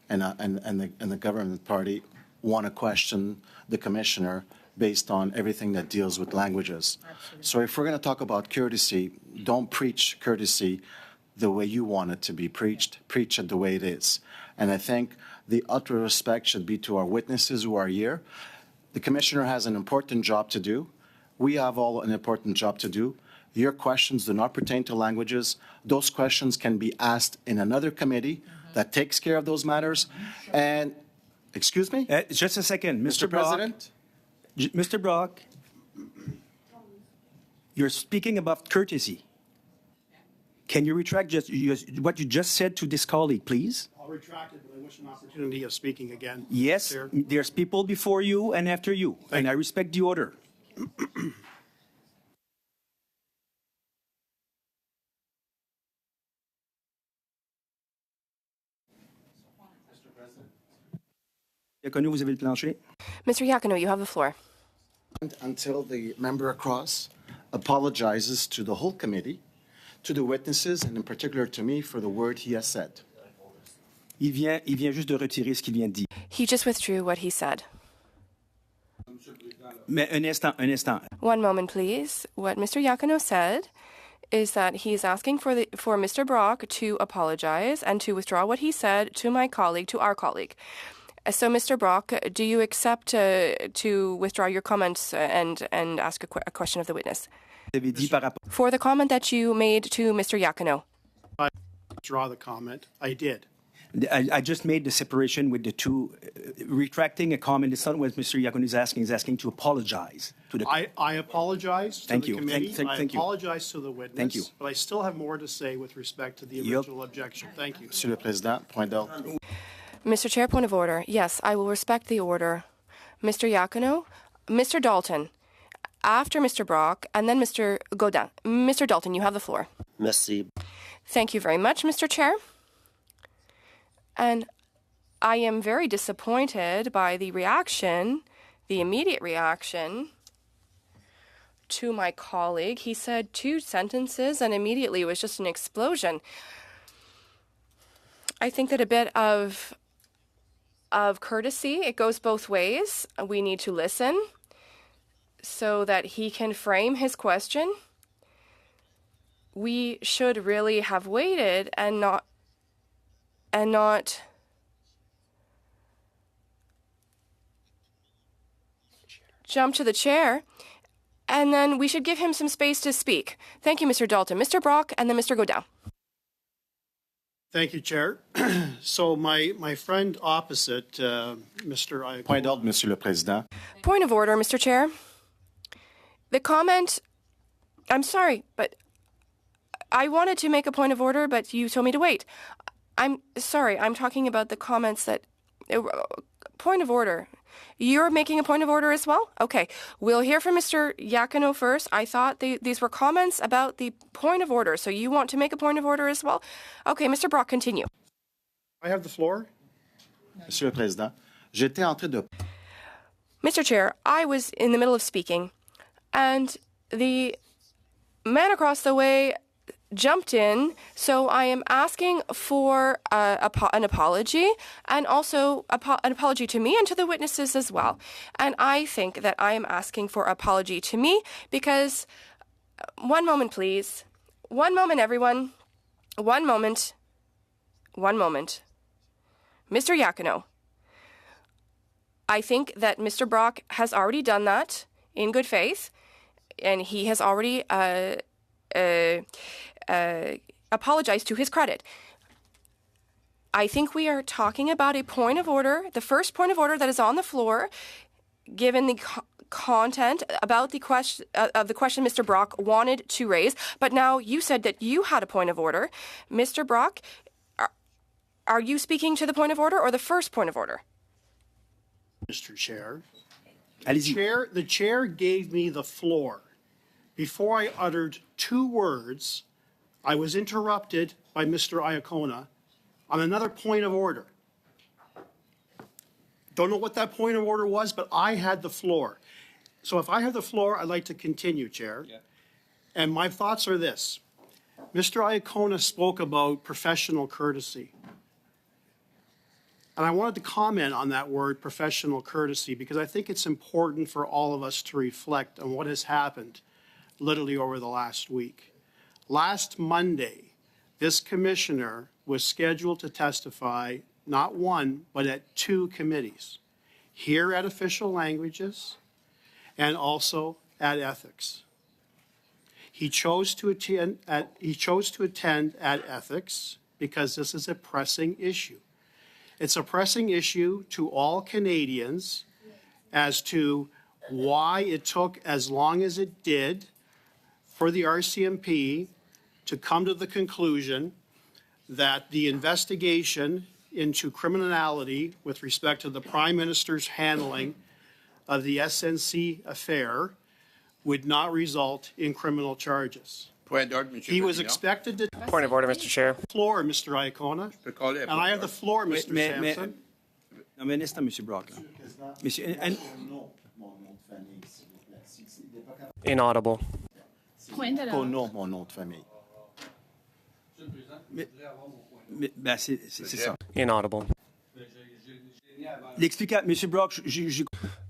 and the government party want to question the commissioner based on everything that deals with languages. Absolutely. So if we're going to talk about courtesy, don't preach courtesy the way you want it to be preached. Preach it the way it is. And I think the utter respect should be to our witnesses who are here. The commissioner has an important job to do. We have all an important job to do. Your questions do not pertain to languages. Those questions can be asked in another committee that takes care of those matters. And, excuse me? Just a second, Mr. Brock. President? Mr. Brock, you're speaking about courtesy. Can you retract what you just said to this colleague, please? I'll retract it, but I wish an opportunity of speaking again. Yes, Chair. there's people before you and after you, and I respect the order. Iacono, vous avez le plancher. Mr. Iacono, you have the floor. Until the member across apologizes to the whole committee, to the witnesses, and in particular to me for the word he has said. Il vient juste de retirer ce qu'il vient de dire. He just withdrew what he said. Mais un instant. One moment, please. What Mr. Iacono said is that he is asking for Mr. Brock to apologize and to withdraw what he said to my colleague, to our colleague. So, Mr. Brock, do you accept to withdraw your comments and ask a question of the witness? For the comment that you made to Mr. Iacono. I withdraw the comment. I did. I just made the separation with the two. Retracting a comment is not what Mr. Iacono is asking. He's asking to apologize to the. I apologize to Thank the you. committee. Thank you. I apologize to the witness. Thank you. But I still have more to say with respect to the Yep. original objection. Thank you. Monsieur le Président, point d'ordre. Mr. Chair, point of order. Yes, I will respect the order. Mr. Iacono, Mr. Dalton, after Mr. Brock, and then Mr. Gaudin. Mr. Dalton, you have the floor. Merci. Thank you very much, Mr. Chair. And I am very disappointed by the reaction, the immediate reaction to my colleague. He said 2 sentences and immediately it was just an explosion. I think that a bit of courtesy, it goes both ways. We need to listen so that he can frame his question. We should really have waited and not jump to the chair, and then we should give him some space to speak. Thank you, Mr. Dalton. Mr. Brock, and then Mr. Gaudin. Thank you, Chair. So my friend opposite, Mr. Iacono. Point d'ordre, Monsieur le Président. Point of order, Mr. Chair. The comment, I'm sorry, but I wanted to make a point of order, but you told me to wait. I'm sorry, I'm talking about the comments that... point of order. You're making a point of order as well? Okay. We'll hear from Mr. Iacono first. I thought these were comments about the point of order, so you want to make a point of order as well? Okay, Mr. Brock, continue. I have the floor. Monsieur le Président, j'étais en train de... Mr. Chair, I was in the middle of speaking, and the man across the way jumped in, so I am asking for an apology, and also an apology to me and to the witnesses as well. And I think that I am asking for apology to me because, one moment please, one moment everyone, one moment, Mr. Iacono, I think that Mr. Brock has already done that in good faith, and he has already apologized to his credit. I think we are talking about a point of order, the first point of order that is on the floor, given the content about the question of the question Mr. Brock wanted to raise. But now you said that you had a point of order. Mr. Brock, are you speaking to the point of order or the first point of order? Mr. Chair. Allez-y. The chair gave me the floor. Before I uttered 2 words, I was interrupted by Mr. Iacona on another point of order. Don't know what that point of order was, but I had the floor. So if I have the floor, I'd like to continue, Chair. Yeah. And my thoughts are this. Mr. Iacona spoke about professional courtesy. And I wanted to comment on that word, professional courtesy, because I think it's important for all of us to reflect on what has happened literally over the last week. Last Monday, this commissioner was scheduled to testify not one, but at 2 committees, here at Official Languages and also at Ethics. He chose to attend at Ethics because this is a pressing issue. It's a pressing issue to all Canadians as to why it took as long as it did for the RCMP to come to the conclusion that the investigation into criminality with respect to the Prime Minister's handling of the SNC affair would not result in criminal charges. He was expected to Point of order, Mr. Chair. floor, Mr. Iacona, and I have the floor, Mr. Sampson. Non, mais un instant, Monsieur Brock. Là. Monsieur, and, Inaudible. Ton nom, mon nom de famille. ben, c'est ça. Inaudible. Monsieur Brock,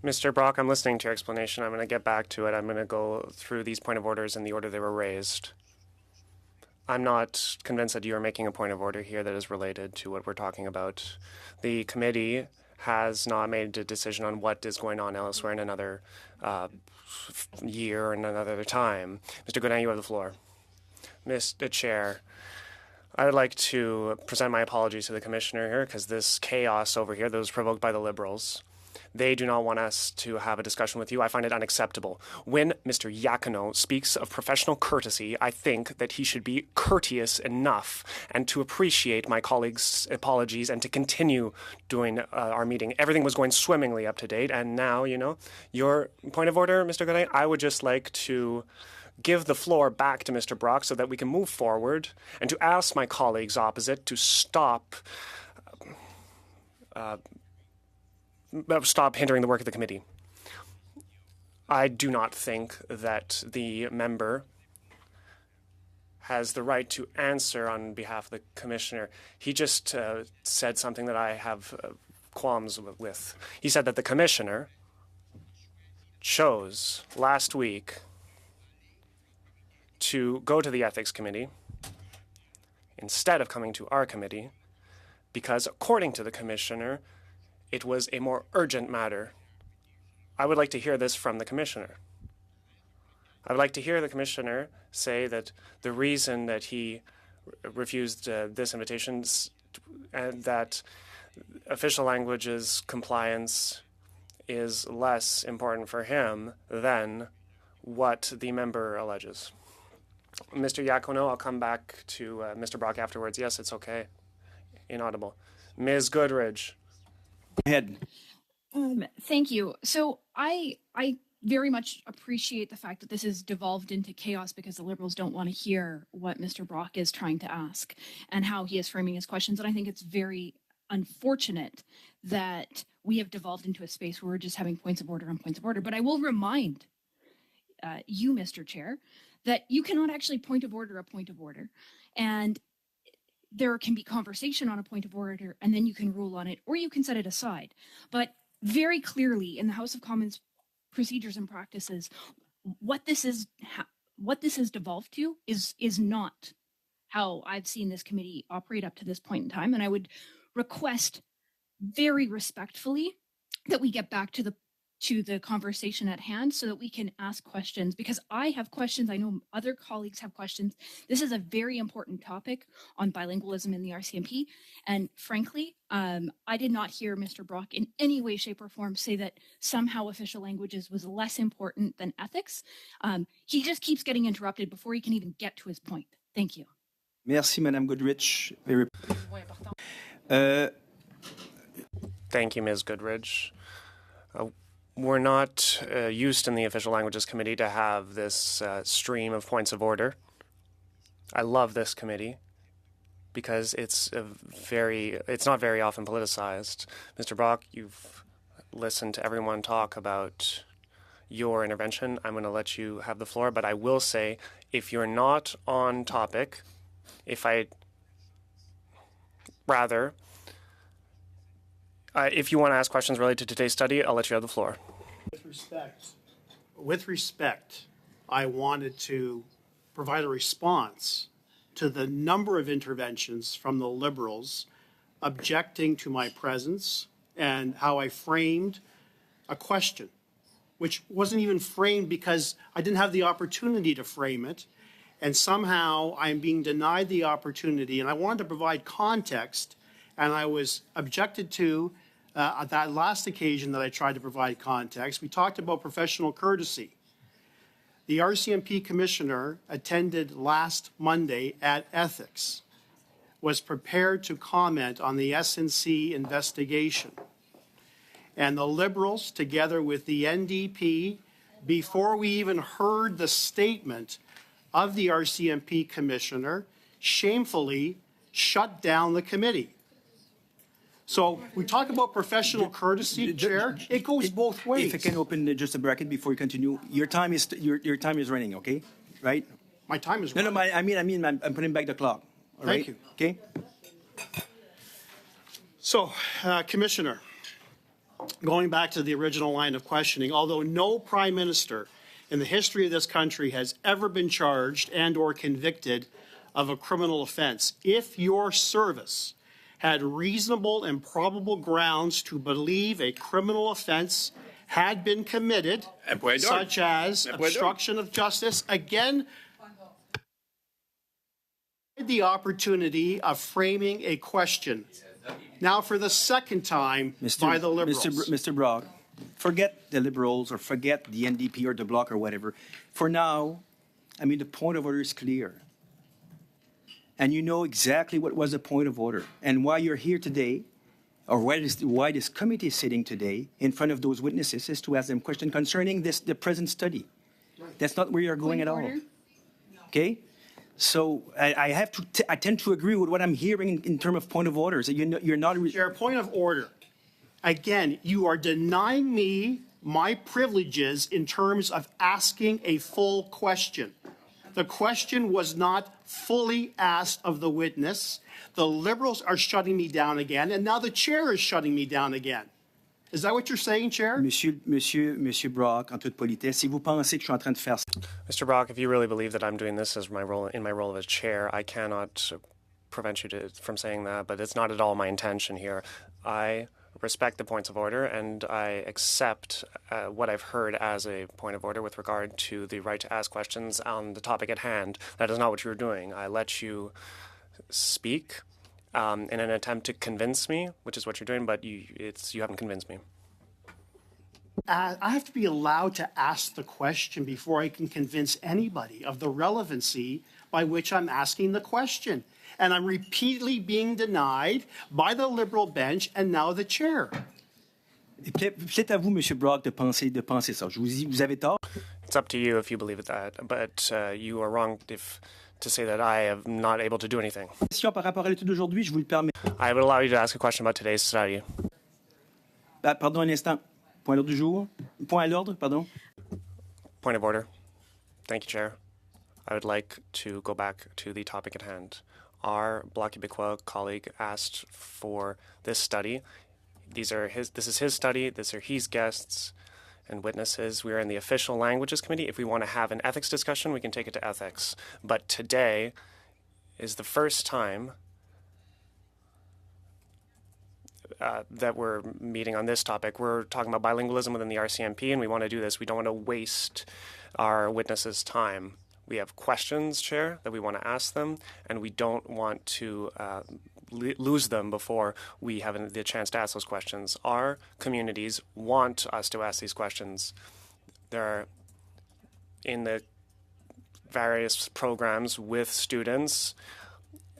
Mr. Brock, I'm listening to your explanation. I'm going to get back to it. I'm going to go through these point of orders in the order they were raised. I'm not convinced that you are making a point of order here that is related to what we're talking about. The committee has not made a decision on what is going on elsewhere in another year and another time. Mr. Godin, you have the floor. Mr. Chair, I would like to present my apologies to the Commissioner here because this chaos over here that was provoked by the Liberals, they do not want us to have a discussion with you. I find it unacceptable. When Mr. Iacono speaks of professional courtesy, I think that he should be courteous enough and to appreciate my colleagues' apologies and to continue doing our meeting. Everything was going swimmingly up to date, and now, you know, your point of order, Mr. Godin, I would just like to give the floor back to Mr. Brock so that we can move forward and to ask my colleagues opposite to stop hindering the work of the committee. I do not think that the member has the right to answer on behalf of the commissioner. He just said something that I have qualms with. He said that the commissioner chose last week to go to the ethics committee instead of coming to our committee because, according to the commissioner, it was a more urgent matter. I would like to hear this from the commissioner. I would like to hear the commissioner say that the reason that he refused this invitation and that official languages compliance is less important for him than what the member alleges. Mr. Iacono, I'll come back to Mr. Brock afterwards. Yes, it's okay. Inaudible. Ms. Goodridge. go ahead. Thank you. So I very much appreciate the fact that this has devolved into chaos because the Liberals don't want to hear what Mr. Brock is trying to ask and how he is framing his questions. And I think it's very unfortunate that we have devolved into a space where we're just having points of order on points of order. But I will remind you, Mr. Chair, that you cannot actually point of order a point of order. And there can be conversation on a point of order, and then you can rule on it, or you can set it aside. But very clearly in the House of Commons procedures and practices, what this has devolved to is not how I've seen this committee operate up to this point in time. And I would request very respectfully that we get back to the to the conversation at hand so that we can ask questions, because I have questions. I know other colleagues have questions. This is a very important topic on bilingualism in the RCMP. And frankly, I did not hear Mr. Brock in any way, shape, or form say that somehow official languages was less important than ethics. He just keeps getting interrupted before he can even get to his point. Thank you. Merci, Madame Goodrich. Thank you, Ms. Goodridge. We're not used in the Official Languages Committee to have this stream of points of order. I love this committee because it's not very often politicized. Mr. Brock, you've listened to everyone talk about your intervention. I'm going to let you have the floor, but I will say, if you're not on topic, if you want to ask questions related to today's study, I'll let you have the floor. With respect, I wanted to provide a response to the number of interventions from the Liberals objecting to my presence and how I framed a question, which wasn't even framed because I didn't have the opportunity to frame it. And somehow I'm being denied the opportunity. And I wanted to provide context, and I was objected to at that last occasion that I tried to provide context. We talked about professional courtesy. The RCMP commissioner attended last Monday at Ethics, was prepared to comment on the SNC investigation. And the Liberals, together with the NDP, before we even heard the statement of the RCMP commissioner, shamefully shut down the committee. So we talk about professional courtessy, Chair. It goes both ways. If I can open just a bracket before you continue, your time is running, okay? Right? My time is running. running. I'm putting back the clock. All right? Thank you. Okay. So, Commissioner, going back to the original line of questioning, although no prime minister in the history of this country has ever been charged and or convicted of a criminal offense, if your service had reasonable and probable grounds to believe a criminal offense had been committed, such as obstruction of justice, again, the opportunity of framing a question. Now for the second time by the Liberals. Mr. Brock, forget the Liberals or forget the NDP or the Bloc or whatever. For now, the point of order is clear. And you know exactly what was the point of order. And why you're here today, or why this committee is sitting today in front of those witnesses, is to ask them questions concerning the present study. That's not where you're going at all. Okay? So I tend to agree with what I'm hearing in terms of point of orders. You're not... Chair, point of order. Again, you are denying me my privileges in terms of asking a full question. The question was not fully asked of the witness. The Liberals are shutting me down again, and now the chair is shutting me down again. Is that what you're saying, Chair? Monsieur Brock, en toute politesse, si vous pensez que je suis en train de faire... Mr. Brock, if you really believe that I'm doing this as my role as chair, I cannot prevent you from saying that, but it's not at all my intention here. I respect the points of order, and I accept what I've heard as a point of order with regard to the right to ask questions on the topic at hand. That is not what you were doing. I let you speak in an attempt to convince me, which is what you're doing, but you haven't convinced me. I have to be allowed to ask the question before I can convince anybody of the relevancy by which I'm asking the question. And I'm repeatedly being denied by the Liberal bench and now the chair. Peut-être à vous, Monsieur Brock, de penser ça. Je vous dis, vous avez tort. It's up to you if you believe that, but you are wrong to say that I am not able to do anything. Par rapport à l'étude d'aujourd'hui, je vous le permets. I would allow you to ask a question about today's study. Pardon un instant. Point du jour. Point à l'ordre, pardon. Point of order. Thank you, Chair. I would like to go back to the topic at hand. Our Bloc Québécois colleague asked for this study. This is his study. These are his guests and witnesses. We are in the Official Languages Committee. If we want to have an ethics discussion, we can take it to ethics. But today is the first time that we're meeting on this topic. We're talking about bilingualism within the RCMP, and we want to do this. We don't want to waste our witnesses' time. We have questions, Chair, that we want to ask them, and we don't want to lose them before we have the chance to ask those questions. Our communities want us to ask these questions. They're in the various programs with students,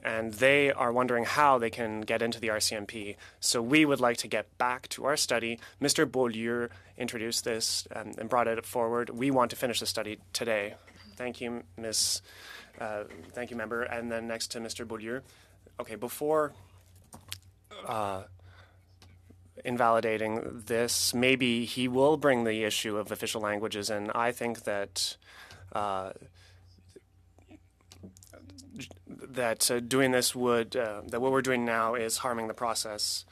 and they are wondering how they can get into the RCMP. So we would like to get back to our study. Mr. Beaulieu introduced this and brought it forward. We want to finish the study today. Thank you, thank you, member. And then next to Mr. Beaulieu. Okay, before invalidating this, maybe he will bring the issue of official languages, and I think that doing this would that what we're doing now is harming the process.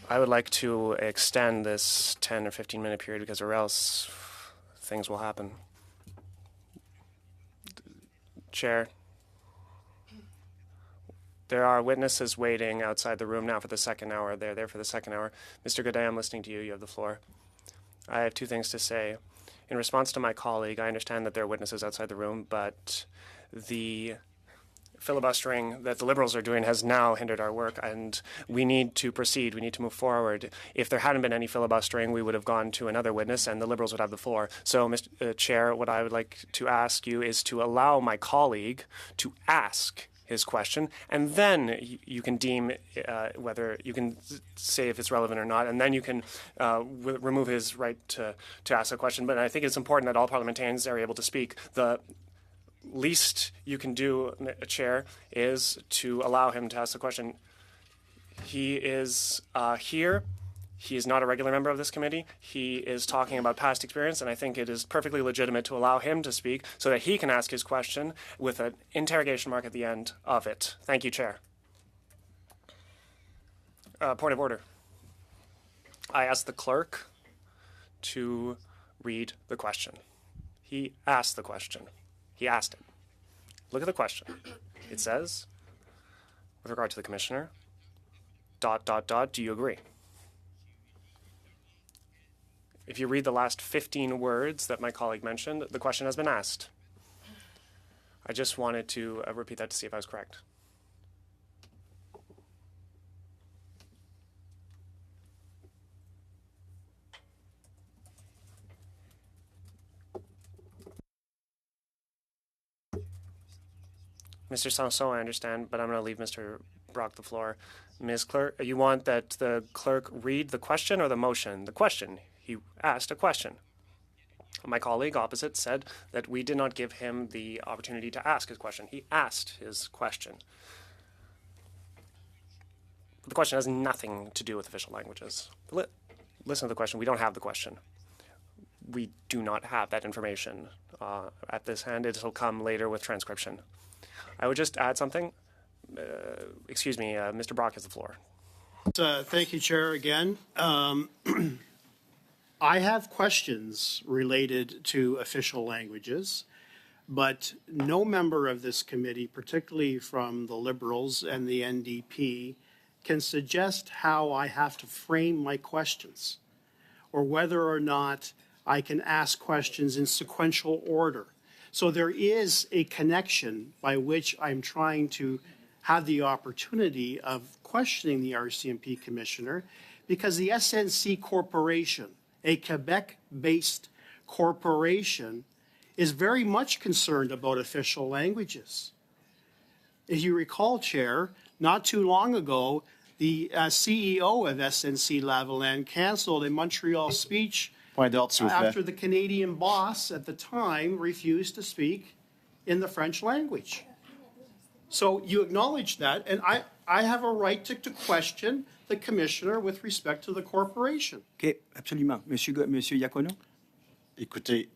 I would like to extend this 10 or 15-minute period because or else things will happen. Chair, there are witnesses waiting outside the room now for the second hour. They're there for the second hour. Mr. Godet, I'm listening to you. You have the floor. I have two things to say. In response to my colleague, I understand that there are witnesses outside the room, but the filibustering that the Liberals are doing has now hindered our work, and we need to proceed. We need to move forward. If there hadn't been any filibustering, we would have gone to another witness, and the Liberals would have the floor. So, Mr. Chair, what I would like to ask you is to allow my colleague to ask his question, and then you can deem whether you can say if it's relevant or not, and then you can remove his right to ask a question. But I think it's important that all parliamentarians are able to speak. The least you can do, Chair, is to allow him to ask the question. He is here. He is not a regular member of this committee. He is talking about past experience, and I think it is perfectly legitimate to allow him to speak so that he can ask his question with an interrogation mark at the end of it. Thank you, Chair. Point of order. I asked the clerk to read the question. He asked the question. He asked it. Look at the question. It says, with regard to the commissioner, ... do you agree? If you read the last 15 words that my colleague mentioned, the question has been asked. I just wanted to repeat that to see if I was correct. Mr. Sanson, I understand, but I'm going to leave Mr. Brock the floor. Ms. Clerk, you want that the clerk read the question or the motion? The question. He asked a question. My colleague opposite said that we did not give him the opportunity to ask his question. He asked his question. The question has nothing to do with official languages. Listen to the question. We don't have the question. We do not have that information at this hand. It will come later with transcription. I would just add something. Excuse me, Mr. Brock has the floor. Thank you, Chair, again. I have questions related to official languages, but no member of this committee, particularly from the Liberals and the NDP, can suggest how I have to frame my questions or whether or not I can ask questions in sequential order. So there is a connection by which I'm trying to have the opportunity of questioning the RCMP Commissioner, because the SNC Corporation, a Quebec-based corporation, is very much concerned about official languages. If you recall, Chair, not too long ago, the CEO of SNC-Lavalin canceled a Montreal speech after the Canadian boss at the time refused to speak in the French language. So you acknowledge that, and I have a right to question the commissioner with respect to the corporation. Okay, absolument. Monsieur Iacono? Écoutez,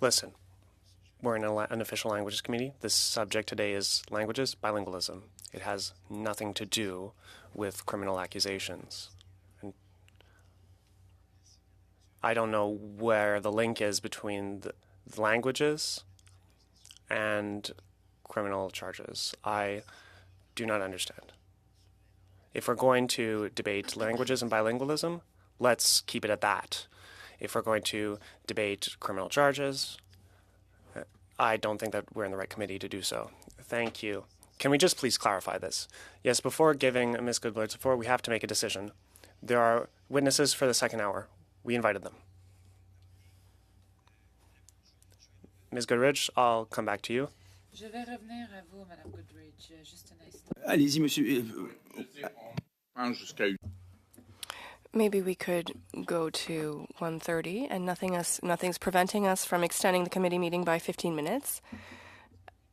Listen, we're in an official languages committee. This subject today is languages, bilingualism. It has nothing to do with criminal accusations. And I don't know where the link is between the languages and criminal charges. I do not understand. If we're going to debate languages and bilingualism, let's keep it at that. If we're going to debate criminal charges, I don't think that we're in the right committee to do so. Thank you. Can we just please clarify this? Yes, before giving Ms. Goodrich the floor, we have to make a decision. There are witnesses for the second hour. We invited them. Ms. Goodrich, I'll come back to you. Je vais revenir à vous, Madame Goodrich. Juste un instant. Allez-y, monsieur. Maybe we could go to 1:30, and nothing's preventing us from extending the committee meeting by 15 minutes.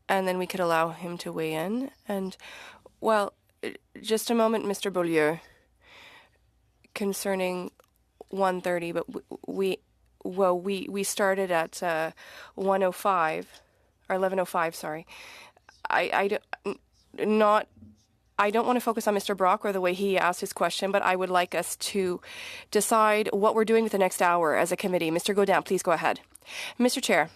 And then we could allow him to weigh in. And, well, just a moment, Mr. Beaulieu, concerning 1:30, but we started at 1:05, or 11:05, sorry. I don't want to focus on Mr. Brock or the way he asked his question, but I would like us to decide what we're doing with the next hour as a committee. Mr. Godin, please go ahead. Mr. Chair,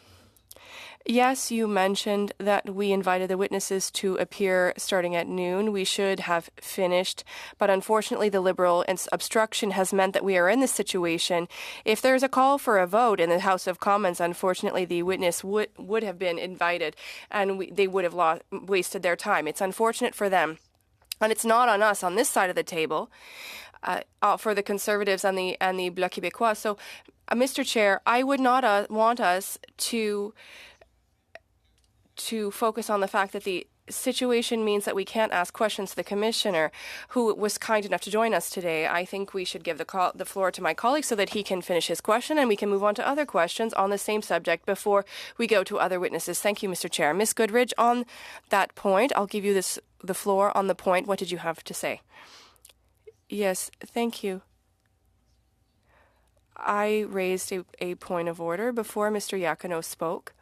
yes, you mentioned that we invited the witnesses to appear starting at noon. We should have finished, but unfortunately the Liberal obstruction has meant that we are in this situation. If there's a call for a vote in the House of Commons, unfortunately the witness would have been invited, and they would have wasted their time. It's unfortunate for them. And it's not on us on this side of the table, for the Conservatives and the Bloc Québécois. So, Mr. Chair, I would not want us to focus on the fact that the situation means that we can't ask questions to the Commissioner, who was kind enough to join us today. I think we should give the floor to my colleague so that he can finish his question and we can move on to other questions on the same subject before we go to other witnesses. Thank you, Mr. Chair. Ms. Goodrich, on that point, I'll give you the floor on the point. What did you have to say? Yes, thank you. I raised a point of order before Mr. Iacono spoke.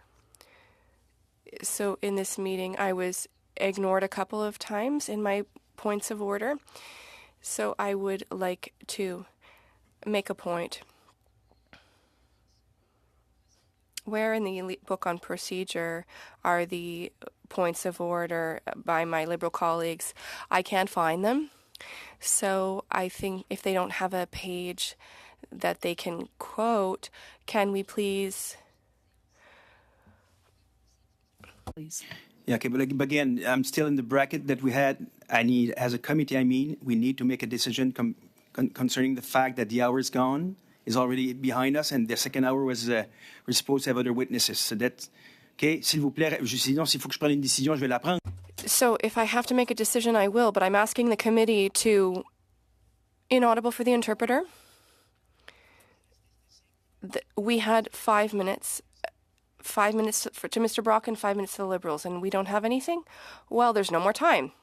So in this meeting, I was ignored a couple of times in my points of order. So I would like to make a point. Where in the book on procedure are the points of order by my Liberal colleagues? I can't find them. So I think if they don't have a page that they can quote, can we please... Yeah, okay, but again, I'm still in the bracket that we had. As a committee, we need to make a decision concerning the fact that the hour is gone, is already behind us, and the second hour was, we're supposed to have other witnesses. So that's, okay, s'il vous plaît, sinon, s'il faut que je prenne une décision, je vais la prendre. So if I have to make a decision, I will, but I'm asking the committee to... Inaudible for the interpreter. We had 5 minutes. 5 minutes to Mr. Brock and 5 minutes to the Liberals, and we don't have anything? Well, there's no more time.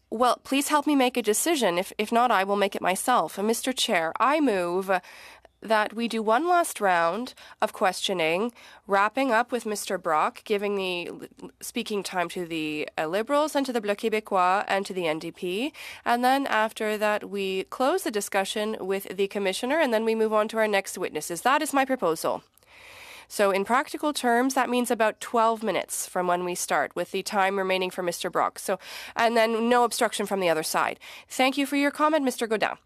Well, please help me make a decision. If not, I will make it myself. Mr. Chair, I move that we do one last round of questioning, wrapping up with Mr. Brock, giving the speaking time to the Liberals and to the Bloc Québécois and to the NDP. And then after that, we close the discussion with the Commissioner, and then we move on to our next witnesses. That is my proposal. So in practical terms, that means about 12 minutes from when we start, with the time remaining for Mr. Brock. So, and then no obstruction from the other side. Thank you for your comment, Mr. Godin.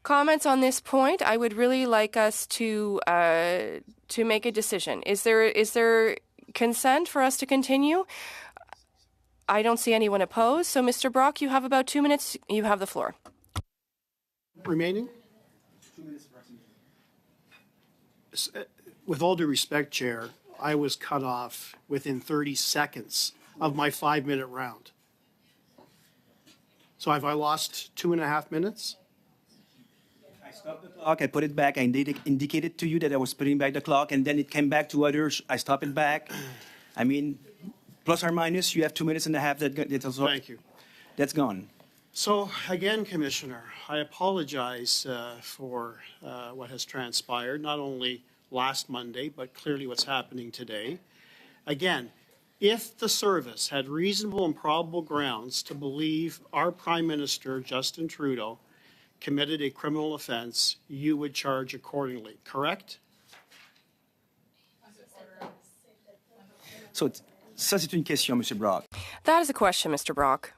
Comments on this point? I would really like us to make a decision. Is there consent for us to continue? I don't see anyone opposed. So, Mr. Brock, you have about 2 minutes. You have the floor. Remaining? With all due respect, Chair, I was cut off within 30 seconds of my 5-minute round. So have I lost 2.5 minutes? I stopped the clock, I put it back, I indicated to you that I was putting back the clock, and then it came back to others, I stopped it back. I mean, plus or minus, you have 2.5 minutes Thank you. That's gone. So again, Commissioner, I apologize for what has transpired, not only last Monday, but clearly what's happening today. Again, if the service had reasonable and probable grounds to believe our Prime Minister, Justin Trudeau, committed a criminal offense, you would charge accordingly, correct? So, ça, c'est une question, M. Brock. That is a question, Mr. Brock.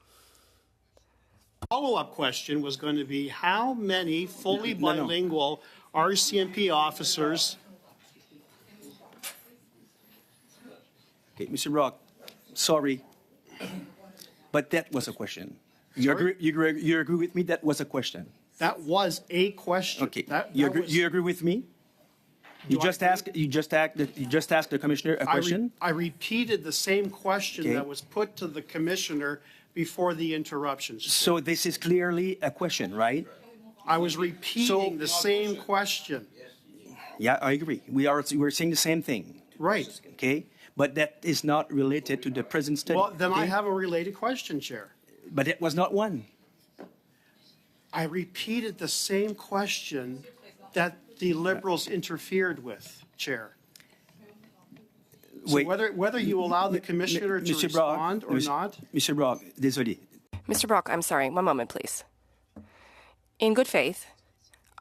Follow-up question was going to be how many fully No, no. bilingual RCMP officers? Okay, Mr. Brock, sorry, but that was a question. You agree with me? That was a question. That was a question. Okay. That You was- agree with me? You Do I agree? just asked the commissioner a question? I repeated the same question Okay. that was put to the commissioner before the interruptions. So this is clearly a question, right? I was repeating the same question. Yeah, I agree. We're saying the same thing, Right. okay? But that is not related to the present study. Well, then I okay? have a related question, Chair. But it was not one. I repeated the same question that the Liberals interfered with, Chair. So Wait. whether you allow the commissioner to Mr. Brock, respond or not, Mr. Brock, désolé. Mr. Brock, I'm sorry. One moment, please. In good faith,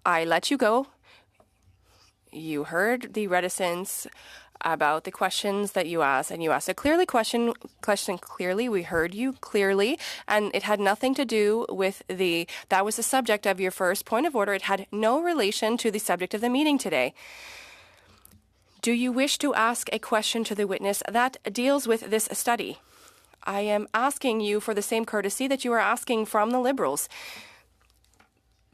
I let you go. You heard the reticence about the questions that you asked, and you asked a question clearly. We heard you clearly, and it had nothing to do with that was the subject of your first point of order. It had no relation to the subject of the meeting today. Do you wish to ask a question to the witness that deals with this study? I am asking you for the same courtesy that you are asking from the Liberals.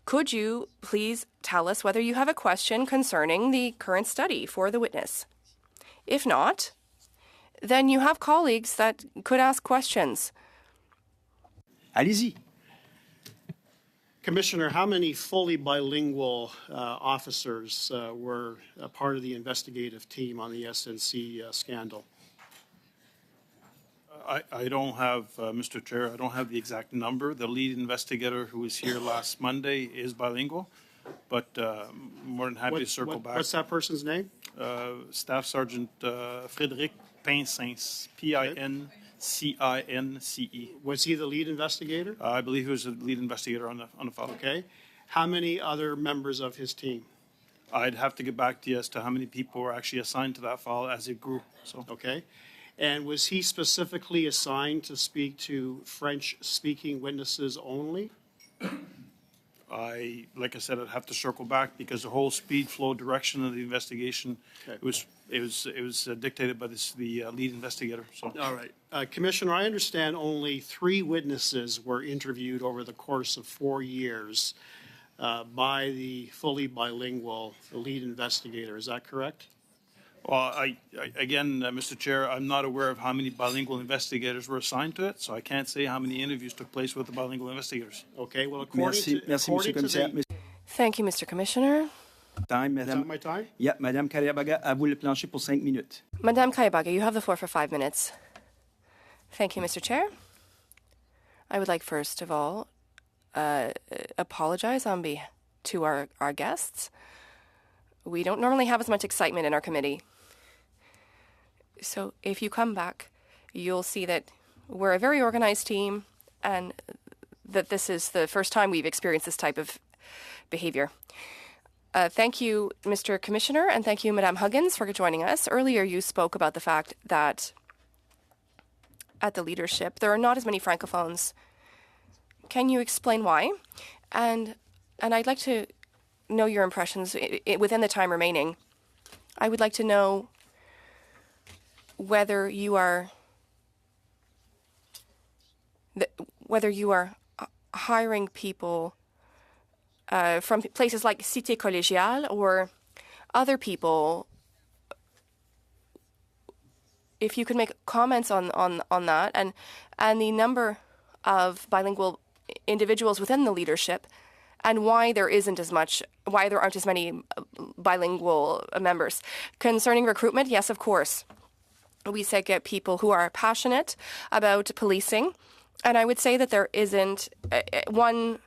Could you please tell us whether you have a question concerning the current study for the witness? If not, then you have colleagues that could ask questions. Allez-y. Commissioner, how many fully bilingual officers were a part of the investigative team on the SNC scandal? I don't have, Mr. Chair, I don't have the exact number. The lead investigator who was here last Monday is bilingual, but more than happy to circle back. What's that person's name? Staff Sergeant Frédéric Pincence, P-I-N-C-I-N-C-E. Was he the lead investigator? I believe he was the lead investigator on the file. Okay. How many other members of his team? I'd have to get back to you as to how many people were actually assigned to that file as it grew. So Okay. And was he specifically assigned to speak to French-speaking witnesses only? like I said, I'd have to circle back because the whole speed flow direction of the investigation Okay. it was dictated by the lead investigator. So All right. Commissioner, I understand only 3 witnesses were interviewed over the course of 4 years by the fully bilingual lead investigator. Is that correct? Well, again, Mr. Chair, I'm not aware of how many bilingual investigators were assigned to it, so I can't say how many interviews took place with the bilingual investigators. Okay. Well, according Merci, to Monsieur le Commissaire. the, Thank you, Mr. Commissioner. Time, is that Madame. my time? Yeah, Madame Kariabaga, à vous le plancher pour 5 minutes. Madame Kayabaga, you have the floor for 5 minutes. Thank you, Mr. Chair. I would like, first of all, apologize to our guests. We don't normally have as much excitement in our committee. So if you come back, you'll see that we're a very organized team and that this is the first time we've experienced this type of behavior. Thank you, Mr. Commissioner, and thank you, Madame Huggins, for joining us. Earlier, you spoke about the fact that at the leadership, there are not as many Francophones. Can you explain why? And I'd like to know your impressions within the time remaining. I would like to know whether you are hiring people from places like Cité Collégiale or other people. If you could make comments on that and the number of bilingual individuals within the leadership and why there aren't as many bilingual members. Concerning recruitment, yes, of course. We say get people who are passionate about policing, and I would say that there isn't one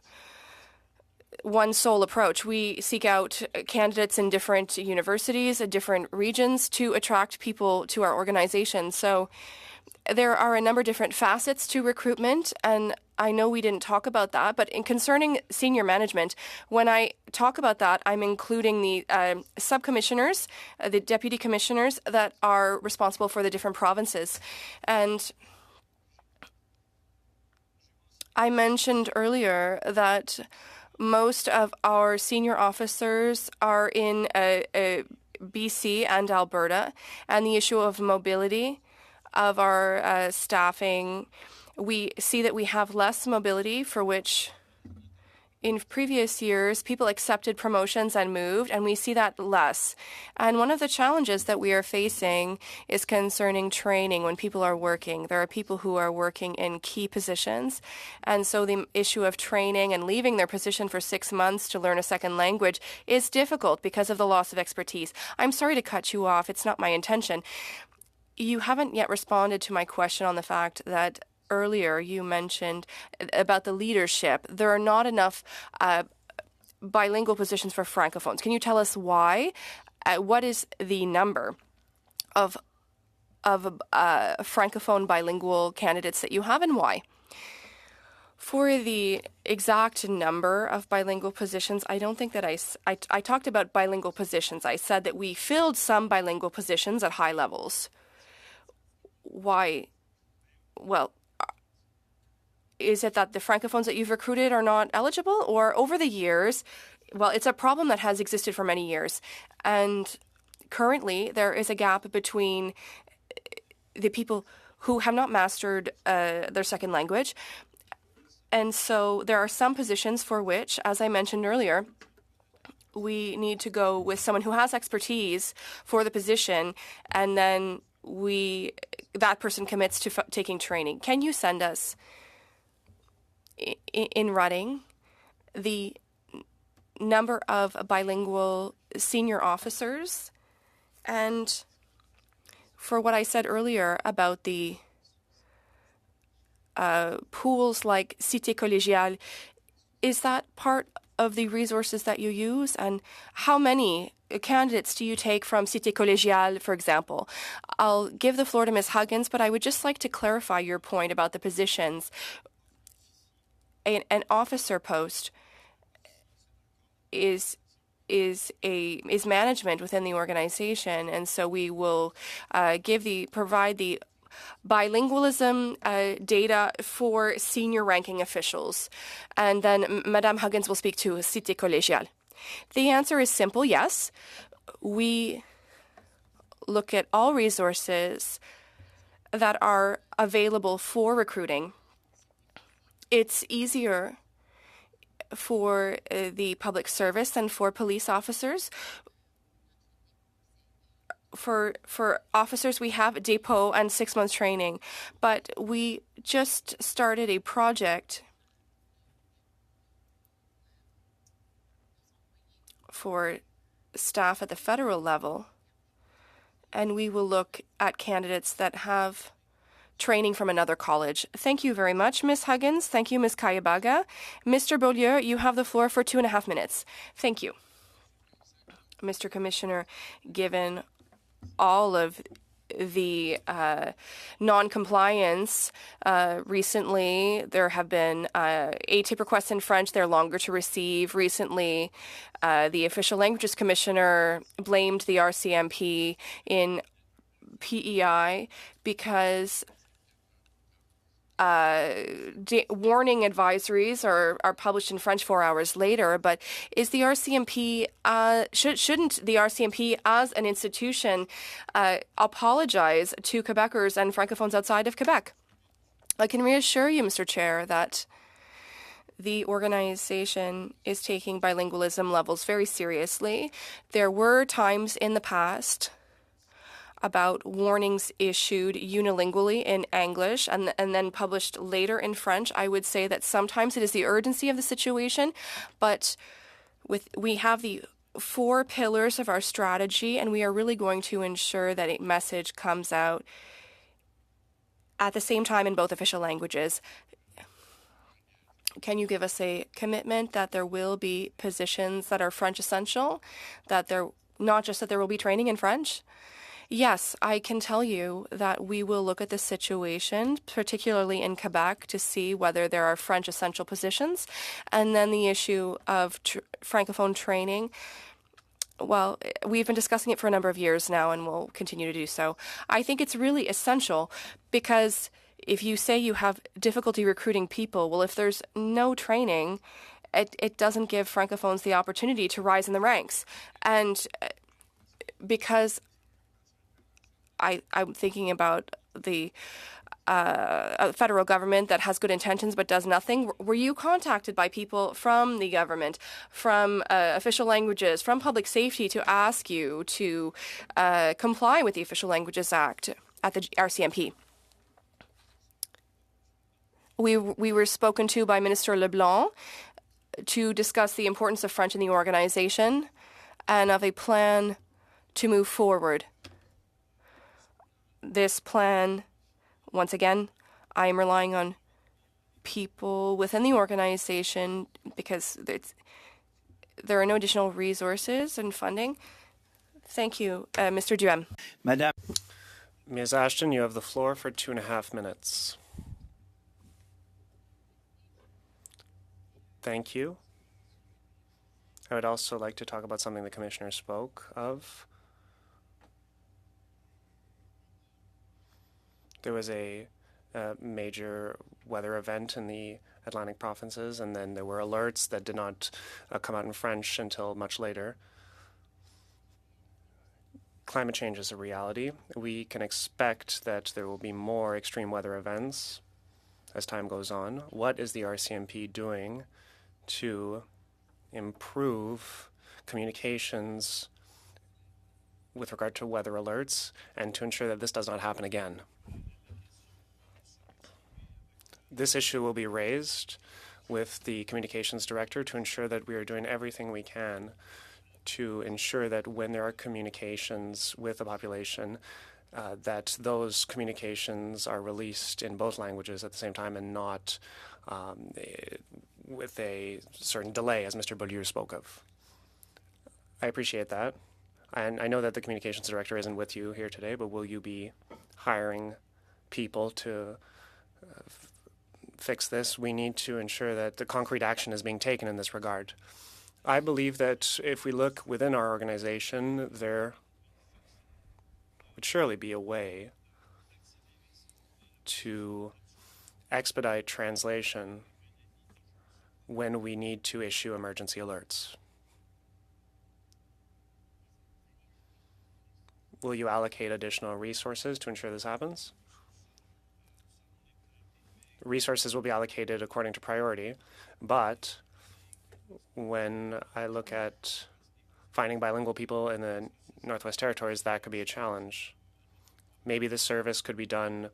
sole approach. We seek out candidates in different universities, different regions to attract people to our organization. So there are a number of different facets to recruitment, and I know we didn't talk about that, but in concerning senior management, when I talk about that, I'm including the sub-commissioners, the deputy commissioners that are responsible for the different provinces. And I mentioned earlier that most of our senior officers are in BC and Alberta, and the issue of mobility of our staffing, we see that we have less mobility, for which in previous years people accepted promotions and moved, and we see that less. And one of the challenges that we are facing is concerning training when people are working. There are people who are working in key positions, and so the issue of training and leaving their position for 6 months to learn a second language is difficult because of the loss of expertise. I'm sorry to cut you off. It's not my intention. You haven't yet responded to my question on the fact that earlier you mentioned about the leadership. There are not enough bilingual positions for francophones. Can you tell us why? What is the number of francophone bilingual candidates that you have, and why? For the exact number of bilingual positions, I don't think that I talked about bilingual positions. I said that we filled some bilingual positions at high levels. Why? Well, is it that the francophones that you've recruited are not eligible? Or over the years, well, it's a problem that has existed for many years. And currently, there is a gap between the people who have not mastered their second language. And so there are some positions for which, as I mentioned earlier, we need to go with someone who has expertise for the position, and then that person commits to taking training. Can you send us in writing the number of bilingual senior officers? And for what I said earlier about the pools like Cité Collégiale, is that part of the resources that you use? And how many candidates do you take from Cité Collégiale, for example? I'll give the floor to Ms. Huggins, but I would just like to clarify your point about the positions. An officer post is management within the organization, and so we will provide the bilingualism data for senior ranking officials, and then Madame Huggins will speak to Cité Collégiale. The answer is simple: yes. We look at all resources that are available for recruiting. It's easier for the public service than for police officers. For officers, we have depot and 6 months training, but we just started a project for staff at the federal level, and we will look at candidates that have training from another college. Thank you very much, Ms. Huggins. Thank you, Ms. Kayabaga. Mr. Beaulieu, you have the floor for 2.5 minutes. Thank you. Mr. Commissioner, given all of the non-compliance recently, there have been ATIP requests in French. They're longer to receive. Recently, the Official Languages Commissioner blamed the RCMP in PEI because warning advisories are published in French 4 hours later. But is the RCMP shouldn't the RCMP as an institution apologize to Quebecers and francophones outside of Quebec? I can reassure you, Mr. Chair, that the organization is taking bilingualism levels very seriously. There were times in the past about warnings issued unilingually in English and then published later in French. I would say that sometimes it is the urgency of the situation, but we have the 4 pillars of our strategy, and we are really going to ensure that a message comes out at the same time in both official languages. Can you give us a commitment that there will be positions that are French essential, that there not just that there will be training in French? Yes, I can tell you that we will look at the situation, particularly in Quebec, to see whether there are French essential positions. And then the issue of Francophone training. Well, we've been discussing it for a number of years now, and we'll continue to do so. I think it's really essential because if you say you have difficulty recruiting people, well, if there's no training, it doesn't give Francophones the opportunity to rise in the ranks. And because I'm thinking about the federal government that has good intentions but does nothing. Were you contacted by people from the government, from official languages, from public safety to ask you to comply with the Official Languages Act at the RCMP? We were spoken to by Minister Leblanc to discuss the importance of French in the organization and of a plan to move forward. This plan, once again, I am relying on people within the organization because there are no additional resources and funding. Thank you, Mr. Duhem. Madame. Ms. Ashton, you have the floor for 2.5 minutes. Thank you. I would also like to talk about something the Commissioner spoke of. There was a major weather event in the Atlantic provinces, and then there were alerts that did not come out in French until much later. Climate change is a reality. We can expect that there will be more extreme weather events as time goes on. What is the RCMP doing to improve communications with regard to weather alerts and to ensure that this does not happen again? This issue will be raised with the communications director to ensure that we are doing everything we can to ensure that when there are communications with the population, that those communications are released in both languages at the same time and not with a certain delay, as Mr. Beaulieu spoke of. I appreciate that. And I know that the communications director isn't with you here today, but will you be hiring people to fix this? We need to ensure that the concrete action is being taken in this regard. I believe that if we look within our organization, there would surely be a way to expedite translation when we need to issue emergency alerts. Will you allocate additional resources to ensure this happens? Resources will be allocated according to priority, but when I look at finding bilingual people in the Northwest Territories, that could be a challenge. Maybe the service could be done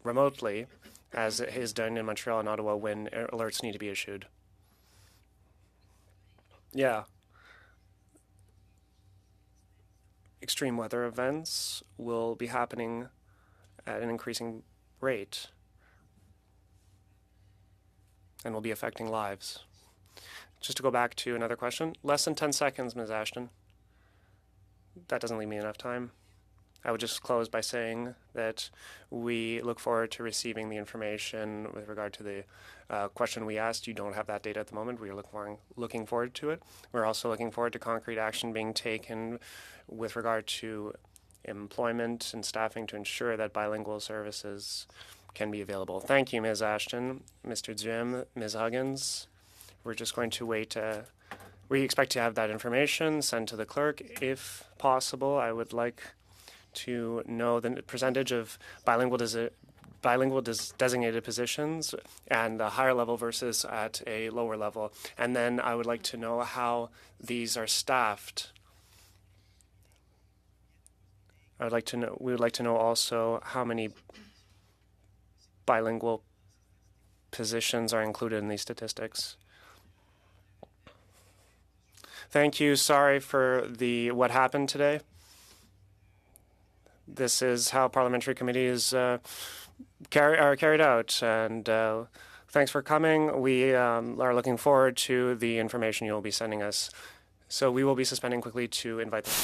remotely, as it is done in Montreal and Ottawa when alerts need to be issued. Yeah. Extreme weather events will be happening at an increasing rate and will be affecting lives. Just to go back to another question, less than 10 seconds, Ms. Ashton. That doesn't leave me enough time. I would just close by saying that we look forward to receiving the information with regard to the question we asked. You don't have that data at the moment. We are looking forward to it. We're also looking forward to concrete action being taken with regard to employment and staffing to ensure that bilingual services can be available. Thank you, Ms. Ashton, Mr. Duhem, Ms. Huggins. We're just going to wait. We expect to have that information sent to the clerk. If possible, I would like to know the percentage of bilingual designated positions and the higher level versus at a lower level. And then I would like to know how these are staffed. We would like to know also how many bilingual positions are included in these statistics. Thank you. Sorry for what happened today. This is how parliamentary committees are carried out. And thanks for coming. We are looking forward to the information you'll be sending us. So we will be suspending quickly to invite them.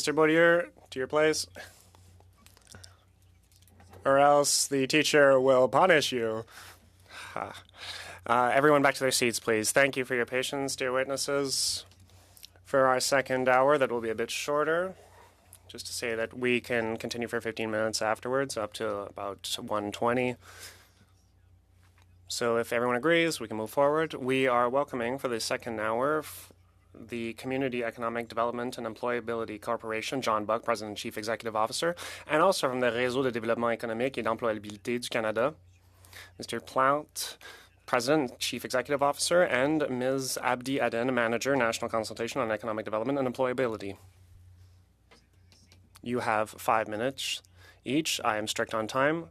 Mr. Boudier, to your place. Or else the teacher will punish you. Everyone back to their seats, please. Thank you for your patience, dear witnesses. For our second hour, that will be a bit shorter. Just to say that we can continue for 15 minutes afterwards, up to about 1:20. So if everyone agrees, we can move forward. We are welcoming for the second hour the Community Economic Development and Employability Corporation, John Buck, President and Chief Executive Officer, and also from the Réseau de développement économique et d'employabilité du Canada, Mr. Plant, President and Chief Executive Officer, and Ms. Abdi Aden, Manager, National Consultation on Economic Development and Employability. You have 5 minutes each. I am strict on time.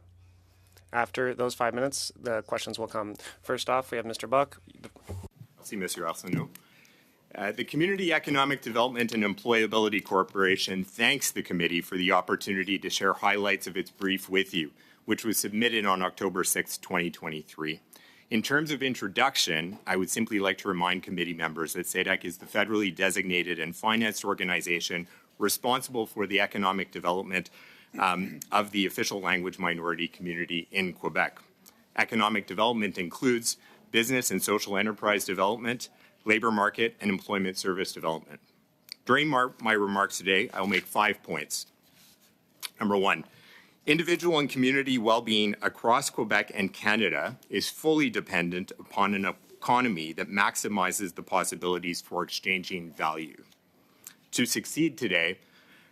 After those 5 minutes, the questions will come. First off, we have Mr. Buck. Merci, Monsieur Arsenault. The Community Economic Development and Employability Corporation thanks the committee for the opportunity to share highlights of its brief with you, which was submitted on October 6, 2023. In terms of introduction, I would simply like to remind committee members that CEDEC is the federally designated and financed organization responsible for the economic development of the official language minority community in Quebec. Economic development includes business and social enterprise development, labor market, and employment service development. During my remarks today, I will make 5 points. Number 1, individual and community well-being across Quebec and Canada is fully dependent upon an economy that maximizes the possibilities for exchanging value. To succeed today,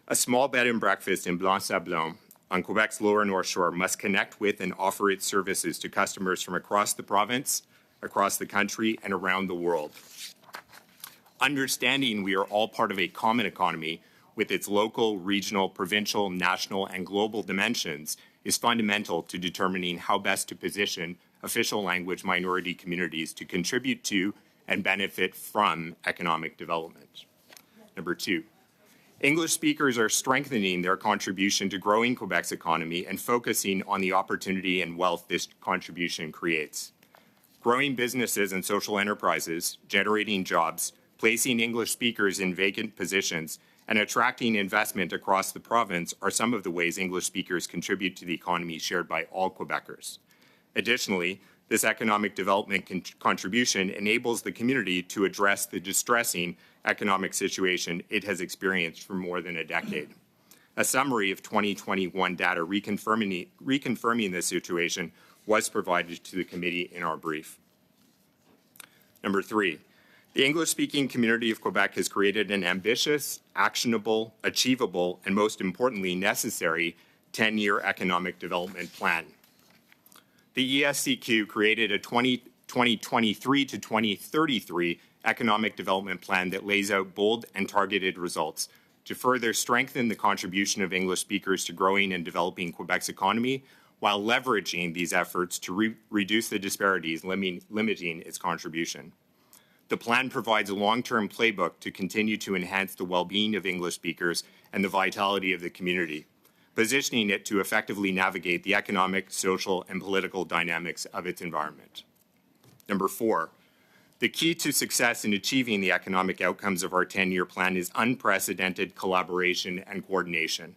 a small bed and breakfast in Blanc-Sablon on Quebec's lower North Shore must connect with and offer its services to customers from across the province, across the country, and around the world. Understanding we are all part of a common economy with its local, regional, provincial, national, and global dimensions is fundamental to determining how best to position official language minority communities to contribute to and benefit from economic development. Number 2, English speakers are strengthening their contribution to growing Quebec's economy and focusing on the opportunity and wealth this contribution creates. Growing businesses and social enterprises, generating jobs, placing English speakers in vacant positions, and attracting investment across the province are some of the ways English speakers contribute to the economy shared by all Quebecers. Additionally, this economic development contribution enables the community to address the distressing economic situation it has experienced for more than a decade. A summary of 2021 data reconfirming this situation was provided to the committee in our brief. Number 3, the English-speaking community of Quebec has created an ambitious, actionable, achievable, and most importantly, necessary 10-year economic development plan. The ESCQ created a 2023 to 2033 economic development plan that lays out bold and targeted results to further strengthen the contribution of English speakers to growing and developing Quebec's economy while leveraging these efforts to reduce the disparities, limiting its contribution. The plan provides a long-term playbook to continue to enhance the well-being of English speakers and the vitality of the community, positioning it to effectively navigate the economic, social, and political dynamics of its environment. Number 4, the key to success in achieving the economic outcomes of our 10-year plan is unprecedented collaboration and coordination.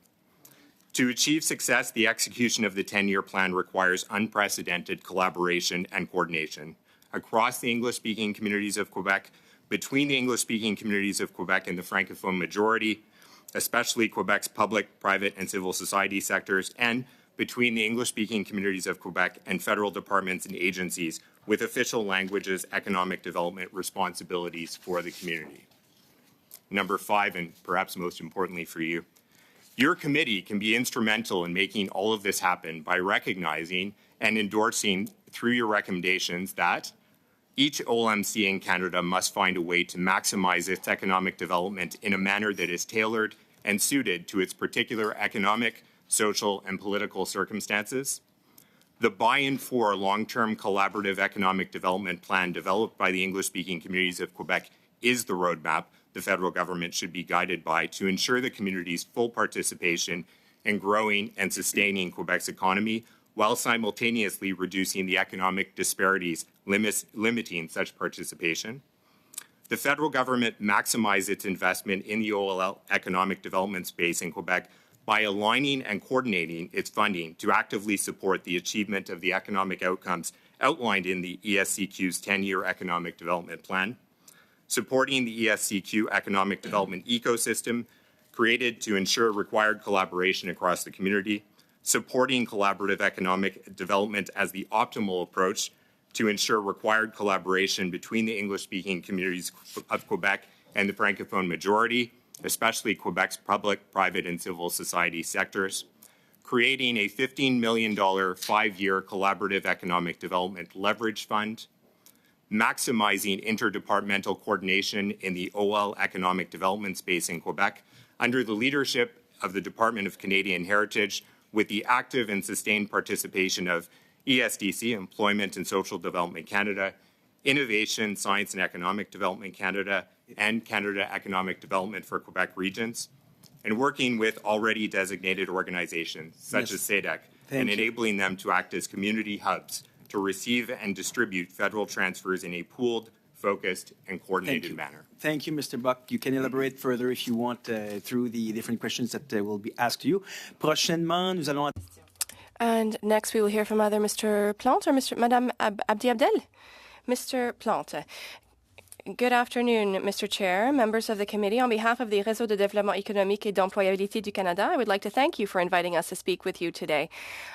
To achieve success, the execution of the 10-year plan requires unprecedented collaboration and coordination across the English-speaking communities of Quebec, between the English-speaking communities of Quebec and the Francophone majority, especially Quebec's public, private, and civil society sectors, and between the English-speaking communities of Quebec and federal departments and agencies with official languages economic development responsibilities for the community. Number 5, and perhaps most importantly for you, your committee can be instrumental in making all of this happen by recognizing and endorsing through your recommendations that each OLMC in Canada must find a way to maximize its economic development in a manner that is tailored and suited to its particular economic, social, and political circumstances. The buy-in for a long-term collaborative economic development plan developed by the English-speaking communities of Quebec is the roadmap the federal government should be guided by to ensure the community's full participation in growing and sustaining Quebec's economy while simultaneously reducing the economic disparities limiting such participation. The federal government maximized its investment in the OLL economic development space in Quebec by aligning and coordinating its funding to actively support the achievement of the economic outcomes outlined in the ESCQ's 10-year economic development plan, supporting the ESCQ economic development ecosystem created to ensure required collaboration across the community, supporting collaborative economic development as the optimal approach to ensure required collaboration between the English-speaking communities of Quebec and the Francophone majority, especially Quebec's public, private, and civil society sectors, creating a $15 million 5-year collaborative economic development leverage fund, maximizing interdepartmental coordination in the OL economic development space in Quebec under the leadership of the Department of Canadian Heritage with the active and sustained participation of ESDC, Employment and Social Development Canada, Innovation, Science and Economic Development Canada, and Canada Economic Development for Quebec regions, and working with already designated organizations such as SEDEC and enabling them to act as community hubs to receive and distribute federal transfers in a pooled, focused, and coordinated manner. Thank you, Mr. Buck. You can elaborate further if you want through the different questions that will be asked to you. Prochainement, nous allons... And next we will hear from either Mr. Plante or Madame Abdi Abdel. Mr. Plante. Good afternoon, Mr. Chair, members of the committee. On behalf of the Réseau de développement économique et d'employabilité du Canada, I would like to thank you for inviting us to speak with you today.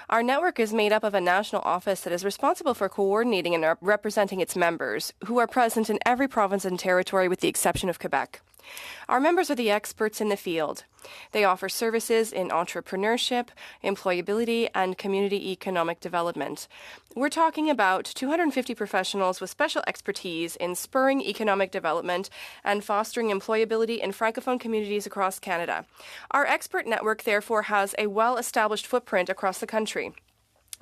Our network is made up of a national office that is responsible for coordinating and representing its members, who are present in every province and territory with the exception of Quebec. Our members are the experts in the field. They offer services in entrepreneurship, employability, and community economic development. We're talking about 250 professionals with special expertise in spurring economic development and fostering employability in Francophone communities across Canada. Our expert network, therefore, has a well-established footprint across the country.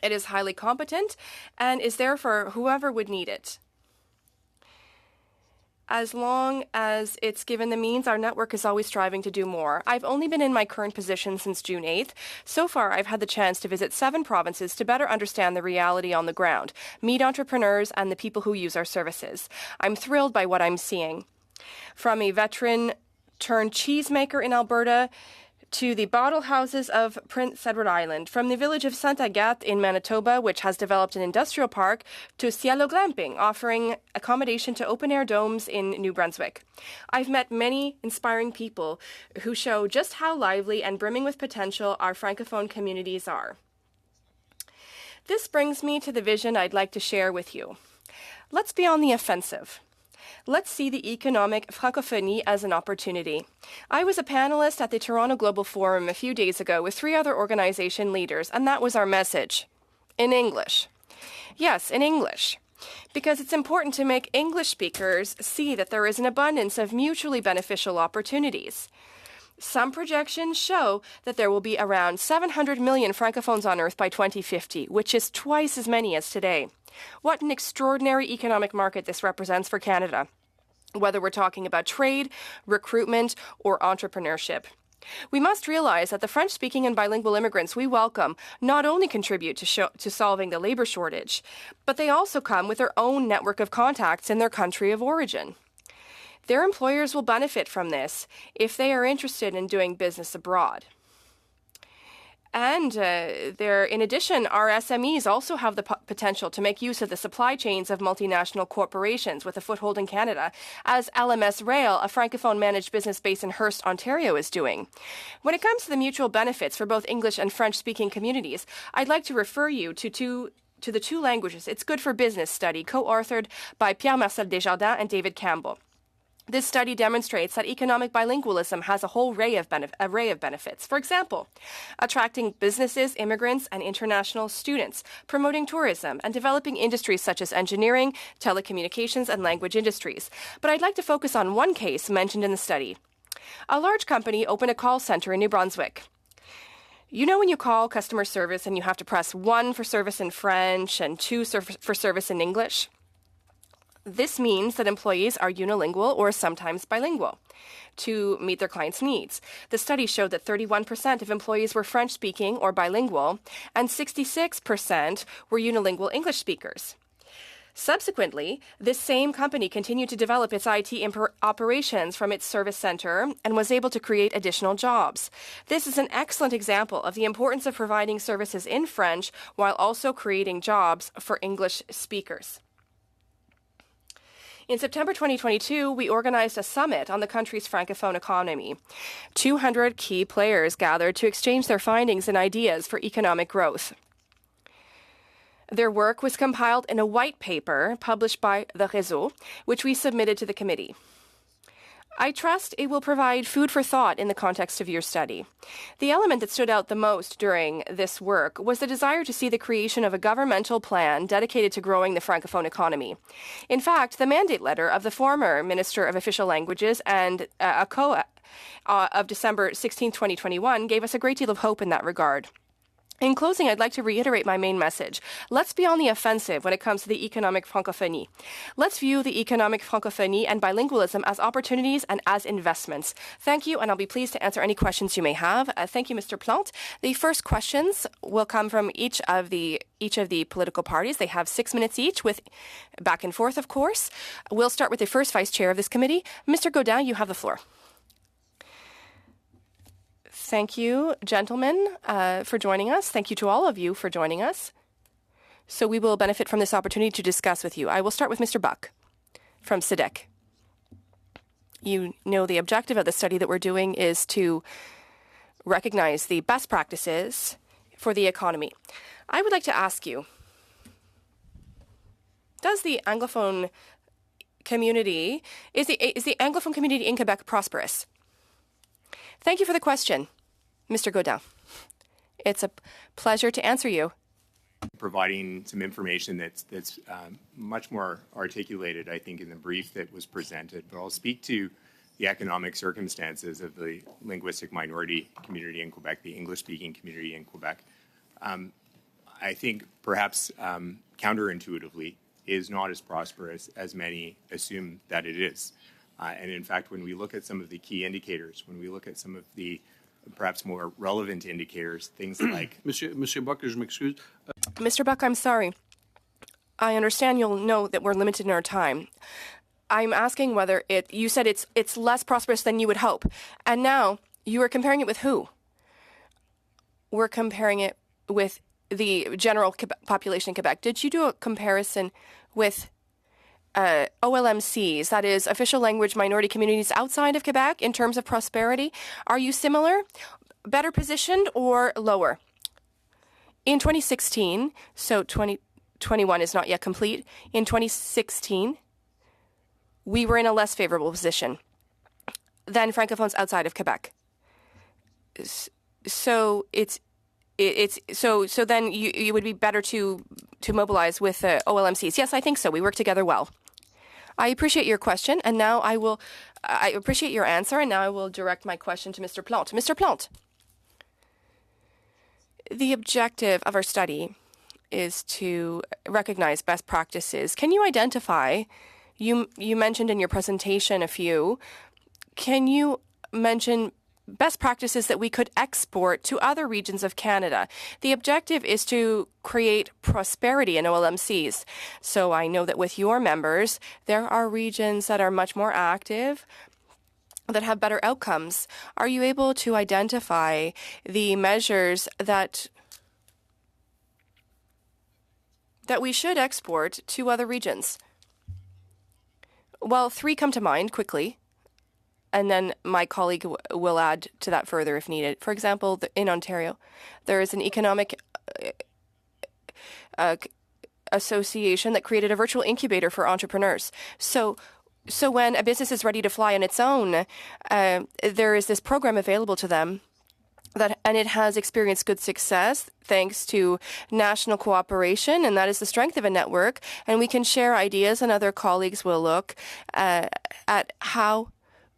It is highly competent and is there for whoever would need it. As long as it's given the means, our network is always striving to do more. I've only been in my current position since June 8th. So far, I've had the chance to visit 7 provinces to better understand the reality on the ground, meet entrepreneurs and the people who use our services. I'm thrilled by what I'm seeing. From a veteran turned cheesemaker in Alberta to the bottle houses of Prince Edward Island, from the village of Saint Agathe in Manitoba, which has developed an industrial park, to Cielo Glamping, offering accommodation to open-air domes in New Brunswick. I've met many inspiring people who show just how lively and brimming with potential our Francophone communities are. This brings me to the vision I'd like to share with you. Let's be on the offensive. Let's see the economic francophonie as an opportunity. I was a panelist at the Toronto Global Forum a few days ago with 3 other organization leaders, and that was our message. In English. Yes, in English. Because it's important to make English speakers see that there is an abundance of mutually beneficial opportunities. Some projections show that there will be around 700 million Francophones on Earth by 2050, which is twice as many as today. What an extraordinary economic market this represents for Canada, whether we're talking about trade, recruitment, or entrepreneurship. We must realize that the French-speaking and bilingual immigrants we welcome not only contribute to solving the labor shortage, but they also come with their own network of contacts in their country of origin. Their employers will benefit from this if they are interested in doing business abroad. And in addition, our SMEs also have the potential to make use of the supply chains of multinational corporations with a foothold in Canada, as LMS Rail, a Francophone-managed business based in Hearst, Ontario, is doing. When it comes to the mutual benefits for both English and French-speaking communities, I'd like to refer you to the 2 languages. It's Good for Business study, co-authored by Pierre-Marcel Desjardins and David Campbell. This study demonstrates that economic bilingualism has a whole array of benefits. For example, attracting businesses, immigrants, and international students, promoting tourism, and developing industries such as engineering, telecommunications, and language industries. But I'd like to focus on one case mentioned in the study. A large company opened a call center in New Brunswick. You know when you call customer service and you have to press 1 for service in French and 2 for service in English? This means that employees are unilingual or sometimes bilingual to meet their clients' needs. The study showed that 31% of employees were French-speaking or bilingual, and 66% were unilingual English speakers. Subsequently, this same company continued to develop its IT operations from its service center and was able to create additional jobs. This is an excellent example of the importance of providing services in French while also creating jobs for English speakers. In September 2022, we organized a summit on the country's francophone economy. 200 key players gathered to exchange their findings and ideas for economic growth. Their work was compiled in a white paper published by the Réseau, which we submitted to the committee. I trust it will provide food for thought in the context of your study. The element that stood out the most during this work was the desire to see the creation of a governmental plan dedicated to growing the francophone economy. In fact, the mandate letter of the former Minister of Official Languages and ACOA of December 16, 2021 gave us a great deal of hope in that regard. In closing, I'd like to reiterate my main message. Let's be on the offensive when it comes to the economic francophonie. Let's view the economic francophonie and bilingualism as opportunities and as investments. Thank you, and I'll be pleased to answer any questions you may have. Thank you, Mr. Plante. The first questions will come from each of the political parties. They have 6 minutes each, with back and forth, of course. We'll start with the first vice chair of this committee. Mr. Gaudin, you have the floor. Thank you, gentlemen, for joining us. Thank you to all of you for joining us. So we will benefit from this opportunity to discuss with you. I will start with Mr. Buck from SEDEC. You know the objective of the study that we're doing is to recognize the best practices for the economy. I would like to ask you, does the Anglophone community, is the Anglophone community in Quebec prosperous? Thank you for the question, Mr. Gaudin. It's a pleasure to answer you. Providing some information that's much more articulated, I think, in the brief that was presented. But I'll speak to the economic circumstances of the linguistic minority community in Quebec, the English-speaking community in Quebec. I think perhaps counterintuitively is not as prosperous as many assume that it is. And in fact, when we look at some of the key indicators, when we look at some of the perhaps more relevant indicators, things like... Monsieur Buck, je m'excuse. Mr. Buck, I'm sorry. I understand you'll know that we're limited in our time. I'm asking whether you said it's less prosperous than you would hope. And now you are comparing it with who? We're comparing it with the general population in Quebec. Did you do a comparison with OLMCs, that is, official language minority communities outside of Quebec, in terms of prosperity? Are you similar, better positioned, or lower? In 2016, so 2021 is not yet complete, in 2016, we were in a less favorable position than Francophones outside of Quebec. So so then you would be better to mobilize with OLMCs. Yes, I think so. We work together well. I appreciate your question, and now I appreciate your answer, and now I will direct my question to Mr. Plante. Mr. Plante, the objective of our study is to recognize best practices. Can you identify, you mentioned in your presentation a few, can you mention best practices that we could export to other regions of Canada? The objective is to create prosperity in OLMCs. So I know that with your members, there are regions that are much more active, that have better outcomes. Are you able to identify the measures that we should export to other regions? Well, 3 come to mind quickly, and then my colleague will add to that further if needed. For example, in Ontario, there is an economic association that created a virtual incubator for entrepreneurs. So when a business is ready to fly on its own, there is this program available to them, and it has experienced good success thanks to national cooperation, and that is the strength of a network. And we can share ideas, and other colleagues will look at how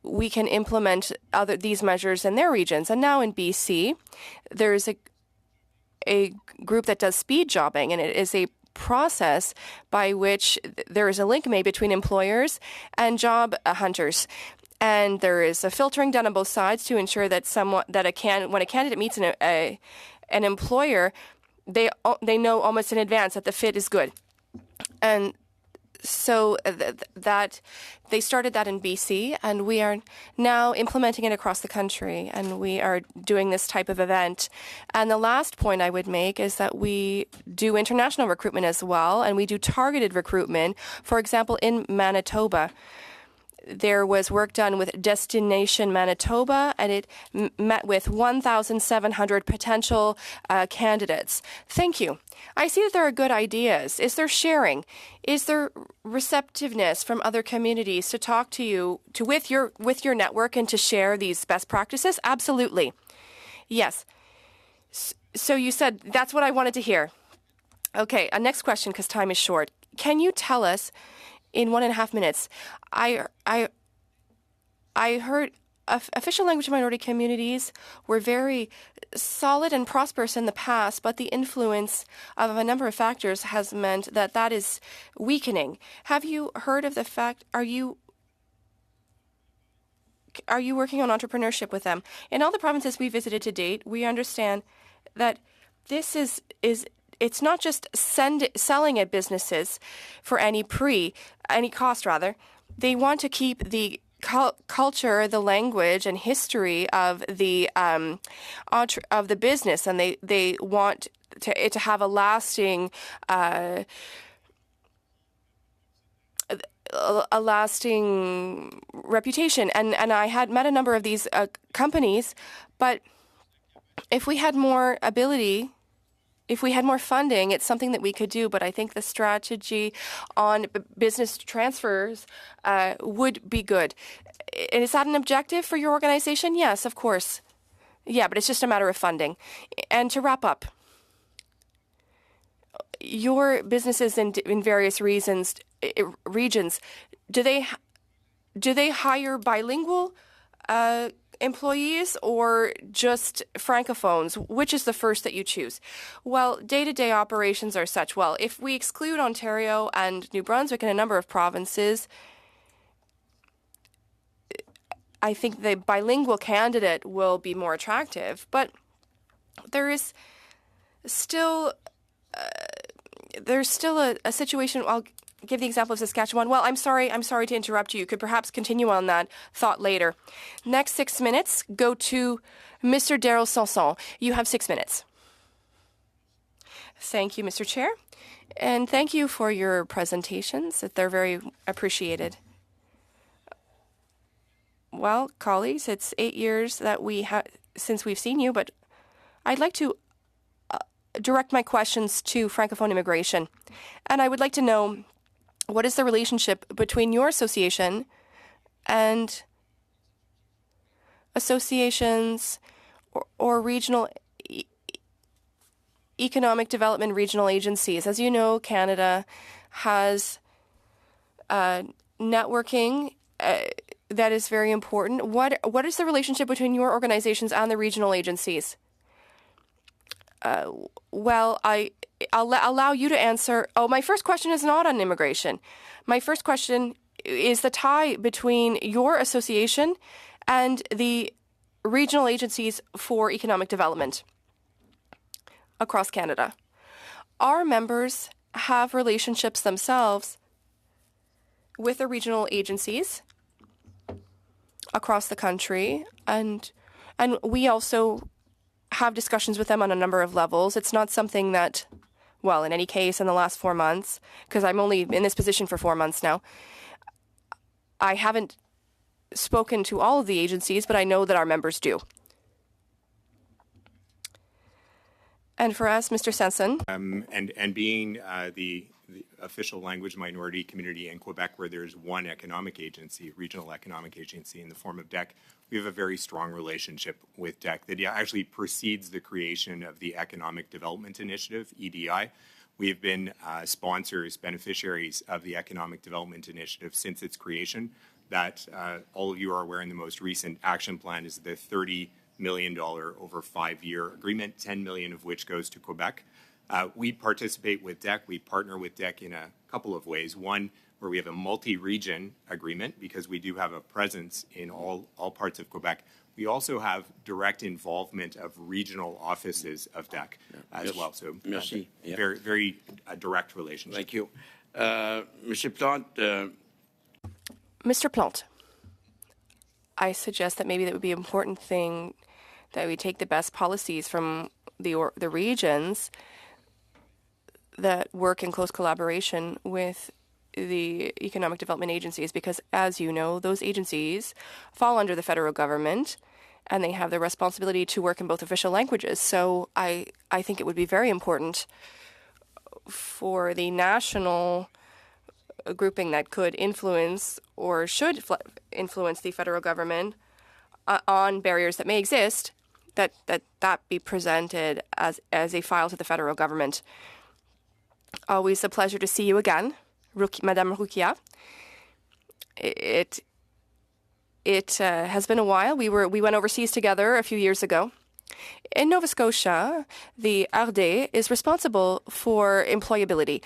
we can implement these measures in their regions. And now in BC, there is a group that does speed jobbing, and it is a process by which there is a link made between employers and job hunters. And there is a filtering done on both sides to ensure that when a candidate meets an employer, they know almost in advance that the fit is good. And so that they started that in BC, and we are now implementing it across the country, and we are doing this type of event. And the last point I would make is that we do international recruitment as well, and we do targeted recruitment. For example, in Manitoba, there was work done with Destination Manitoba, and it met with 1,700 potential candidates. Thank you. I see that there are good ideas. Is there sharing? Is there receptiveness from other communities to talk to you, with your network, and to share these best practices? Absolutely. Yes. So you said that's what I wanted to hear. Okay, next question, because time is short. Can you tell us, in 1.5 minutes, I heard official language minority communities were very solid and prosperous in the past, but the influence of a number of factors has meant that that is weakening. Have you heard of the fact? Are you working on entrepreneurship with them? In all the provinces we visited to date, we understand that this is it's not just selling at businesses for any cost, rather. They want to keep the culture, the language, and history of the business, and they want it to have a lasting reputation. And I had met a number of these companies, but if we had more ability, if we had more funding, it's something that we could do. But I think the strategy on business transfers would be good. And is that an objective for your organization? Yes, of course. Yeah, but it's just a matter of funding. And to wrap up, your businesses in various regions, do they hire bilingual employees or just francophones? Which is the first that you choose? Well, day-to-day operations are such. Well, if we exclude Ontario and New Brunswick and a number of provinces, I think the bilingual candidate will be more attractive. But there is still a situation. I'll give the example of Saskatchewan. Well, I'm sorry to interrupt you. You could perhaps continue on that thought later. Next 6 minutes go to Mr. Daryl Sanson. You have 6 minutes. Thank you, Mr. Chair. And thank you for your presentations. They're very appreciated. Well, colleagues, it's 8 years that since we've seen you, but I'd like to direct my questions to Francophone immigration. And I would like to know, what is the relationship between your association and associations or regional economic development regional agencies? As you know, Canada has networking that is very important. What is the relationship between your organizations and the regional agencies? Well, I'll allow you to answer. Oh, my first question is not on immigration. My first question is the tie between your association and the regional agencies for economic development across Canada. Our members have relationships themselves with the regional agencies across the country, and we also have discussions with them on a number of levels. It's not something that, well, in any case, in the last 4 months, because I'm only in this position for 4 months now, I haven't spoken to all of the agencies, but I know that our members do. And for us, Mr. Sanson. And being the official language minority community in Quebec, where there's one economic agency, regional economic agency in the form of DEC, we have a very strong relationship with DEC that actually precedes the creation of the Economic Development Initiative, EDI. We have been beneficiaries of the Economic Development Initiative since its creation. That all of you are aware in the most recent action plan is the $30 million over 5-year agreement, $10 million of which goes to Quebec. We participate with DEC. We partner with DEC in a couple of ways. One, where we have a multi-region agreement because we do have a presence in all parts of Quebec. We also have direct involvement of regional offices of DEC as well. So Merci. very direct relationship. Thank you. Monsieur Plante, Mr. Plante, I suggest that maybe that would be an important thing that we take the best policies from the regions that work in close collaboration with the economic development agencies, because as you know, those agencies fall under the federal government and they have the responsibility to work in both official languages. So I think it would be very important for the national grouping that could influence or should influence the federal government on barriers that may exist, that be presented as a file to the federal government. Always a pleasure to see you again, Madame Rukia. It has been a while. We went overseas together a few years ago. In Nova Scotia, the RD is responsible for employability.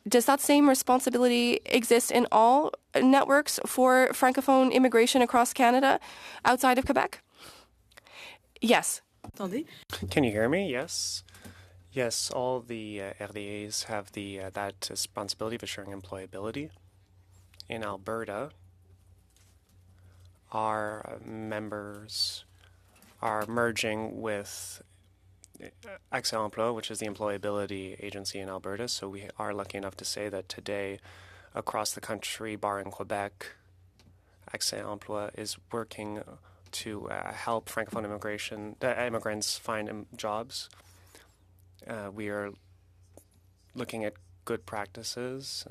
Does that same responsibility exist in all networks for Francophone immigration across Canada outside of Quebec? Yes. Can you hear me? Yes. Yes, all the RDAs have that responsibility of assuring employability. In Alberta, our members are merging with Accès Emploi, which is the employability agency in Alberta. So we are lucky enough to say that today, across the country, barring Quebec, Accès Emploi is working to help Francophone immigrants find jobs. We are looking at good practices,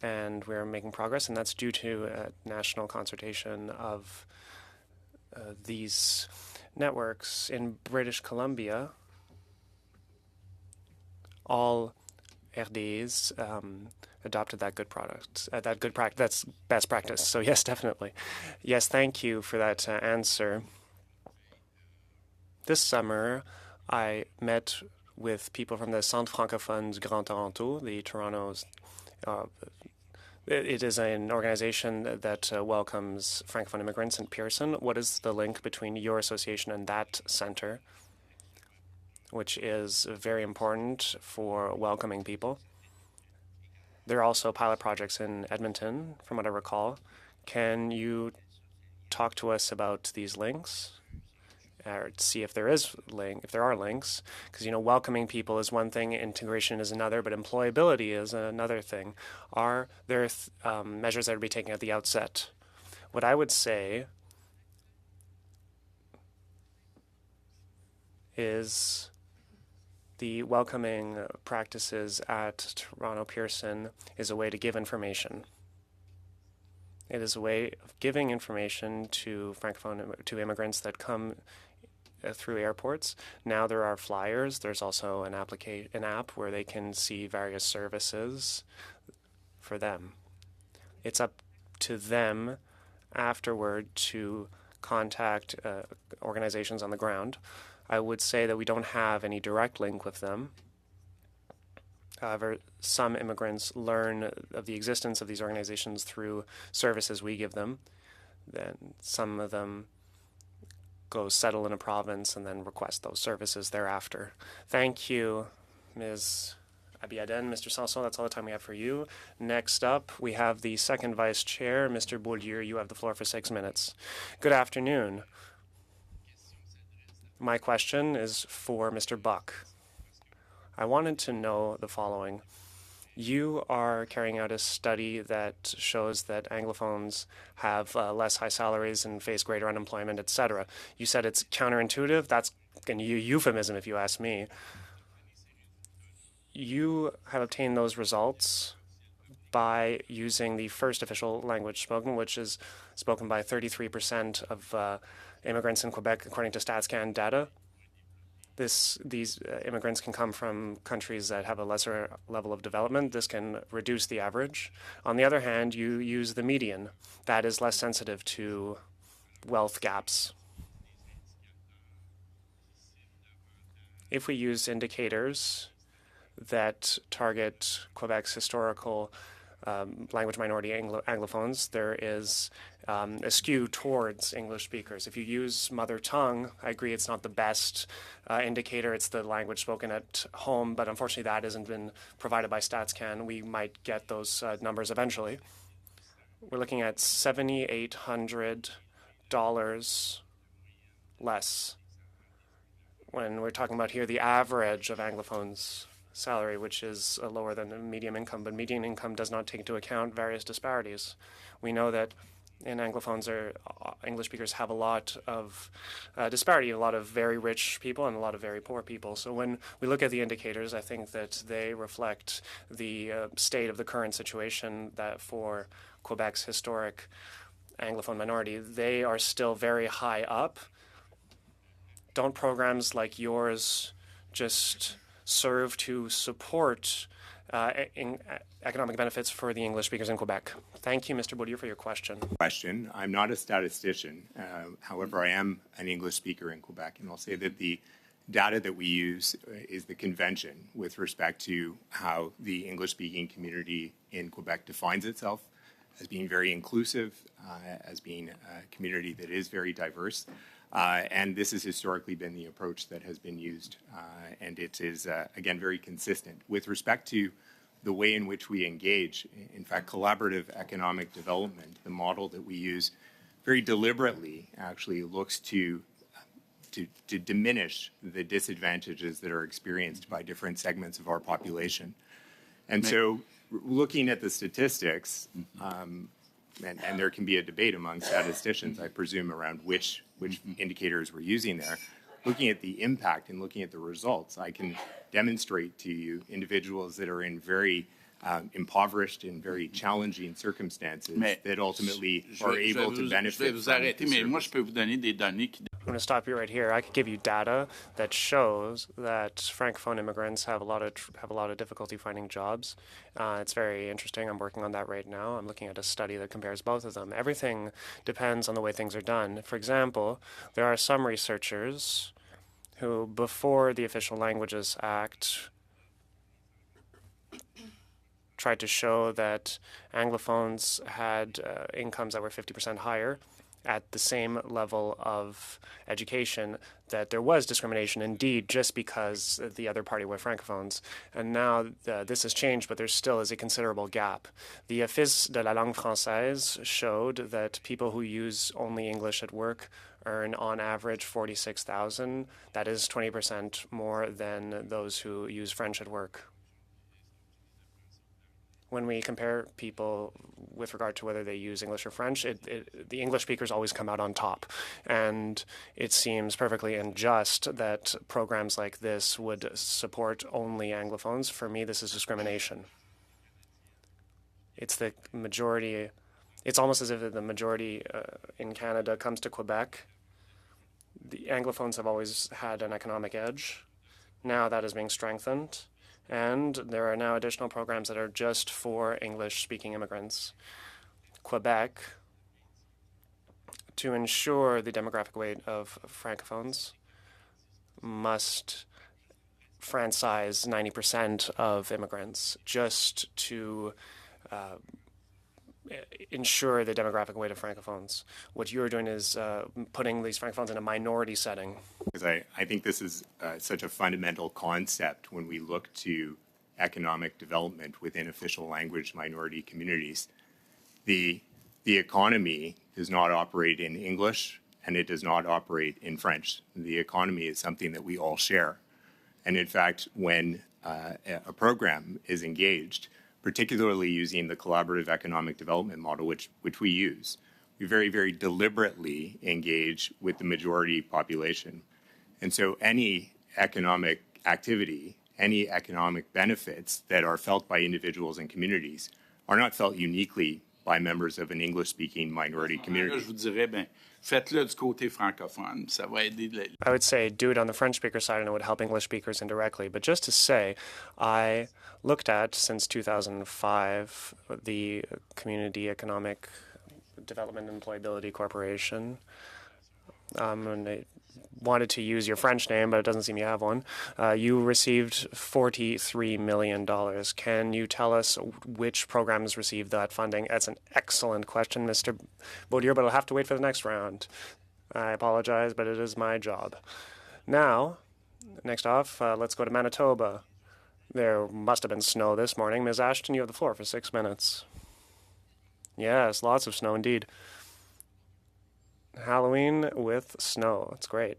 and we're making progress, and that's due to national consultation of these networks. In British Columbia, all RDs adopted that good product, that's best practice. So yes, definitely. Yes, thank you for that answer. This summer, I met with people from the Centre Francophone du Grand Toronto, the Toronto's. It is an organization that welcomes Francophone immigrants in Pearson. What is the link between your association and that center, which is very important for welcoming people? There are also pilot projects in Edmonton, from what I recall. Can you talk to us about these links? Or see if there are links, because welcoming people is one thing, integration is another, but employability is another thing. Are there measures that would be taken at the outset? What I would say is the welcoming practices at Toronto Pearson is a way to give information. It is a way of giving information to to immigrants that come through airports. Now there are flyers. There's also an app where they can see various services for them. It's up to them afterward to contact organizations on the ground. I would say that we don't have any direct link with them. However, some immigrants learn of the existence of these organizations through services we give them. Then some of them go settle in a province and then request those services thereafter. Thank you, Ms. Abiaden. Mr. Sanson, that's all the time we have for you. Next up, we have the second vice chair, Mr. Beaulieu. You have the floor for 6 minutes. Good afternoon. My question is for Mr. Buck. I wanted to know the following. You are carrying out a study that shows that Anglophones have less high salaries and face greater unemployment, etc. You said it's counterintuitive. That's a euphemism, if you ask me. You have obtained those results by using the first official language spoken, which is spoken by 33% of immigrants in Quebec, according to StatsCan data. These immigrants can come from countries that have a lesser level of development. This can reduce the average. On the other hand, you use the median. That is less sensitive to wealth gaps. If we use indicators that target Quebec's historical language minority Anglophones, there is a skew towards English speakers. If you use mother tongue, I agree it's not the best indicator. It's the language spoken at home, but unfortunately that hasn't been provided by StatsCan. We might get those numbers eventually. We're looking at $7,800 less when we're talking about here the average of Anglophones' salary, which is lower than the median income, but median income does not take into account various disparities. We know that in Anglophones, English speakers have a lot of disparity, a lot of very rich people and a lot of very poor people. So when we look at the indicators, I think that they reflect the state of the current situation that for Quebec's historic Anglophone minority, they are still very high up. Don't programs like yours just serve to support economic benefits for the English speakers in Quebec? Thank you, Mr. Boudier, for your question. I'm not a statistician. However, I am an English speaker in Quebec, and I'll say that the data that we use is the convention with respect to how the English-speaking community in Quebec defines itself as being very inclusive, as being a community that is very diverse. And this has historically been the approach that has been used. And it is, again, very consistent. With respect to the way in which we engage, in fact, collaborative economic development, the model that we use very deliberately actually looks to diminish the disadvantages that are experienced by different segments of our population. And so looking at the statistics, and there can be a debate among statisticians, I presume, around which indicators we're using there. Looking at the impact and looking at the results, I can demonstrate to you individuals that are in very impoverished and very challenging circumstances that ultimately are able to benefit from I'm going to stop you right here. I could give you data that shows that Francophone immigrants have a lot of difficulty finding jobs. It's very interesting. I'm working on that right now. I'm looking at a study that compares both of them. Everything depends on the way things are done. For example, there are some researchers who, before the Official Languages Act, tried to show that Anglophones had incomes that were 50% higher at the same level of education, that there was discrimination indeed just because the other party were Francophones. And now this has changed, but there still is a considerable gap. The Office de la Langue Française showed that people who use only English at work earn on average $46,000. That is 20% more than those who use French at work. When we compare people with regard to whether they use English or French, the English speakers always come out on top. And it seems perfectly unjust that programs like this would support only Anglophones. For me, this is discrimination. It's the majority. It's almost as if the majority in Canada comes to Quebec. The Anglophones have always had an economic edge. Now that is being strengthened. And there are now additional programs that are just for English-speaking immigrants. Quebec, to ensure the demographic weight of Francophones, must franchise 90% of immigrants just to ensure the demographic weight of Francophones. What you're doing is putting these Francophones in a minority setting. Because I think this is such a fundamental concept when we look to economic development within official language minority communities. The economy does not operate in English and it does not operate in French. The economy is something that we all share. And in fact, when a program is engaged, particularly using the collaborative economic development model, which we use, we very, very deliberately engage with the majority population. And so any economic activity, any economic benefits that are felt by individuals and communities are not felt uniquely by members of an English-speaking minority community. I would say do it on the French speaker side and it would help English speakers indirectly. But just to say, I looked at, since 2005, the Community Economic Development and Employability Corporation. And wanted to use your French name, but it doesn't seem you have one. You received $43 million. Can you tell us which programs received that funding? That's an excellent question, Mr. Baudier, but I'll have to wait for the next round. I apologize, but it is my job. Now, next off, let's go to Manitoba. There must have been snow this morning. Ms. Ashton, you have the floor for 6 minutes. Yes, lots of snow indeed. Halloween with snow. That's great.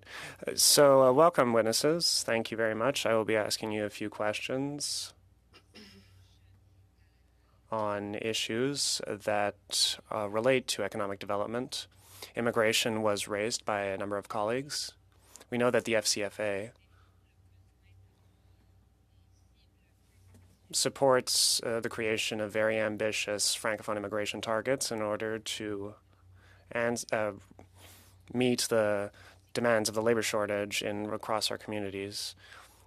So, welcome, witnesses. Thank you very much. I will be asking you a few questions on issues that relate to economic development. Immigration was raised by a number of colleagues. We know that the FCFA supports the creation of very ambitious Francophone immigration targets in order to meet the demands of the labor shortage across our communities,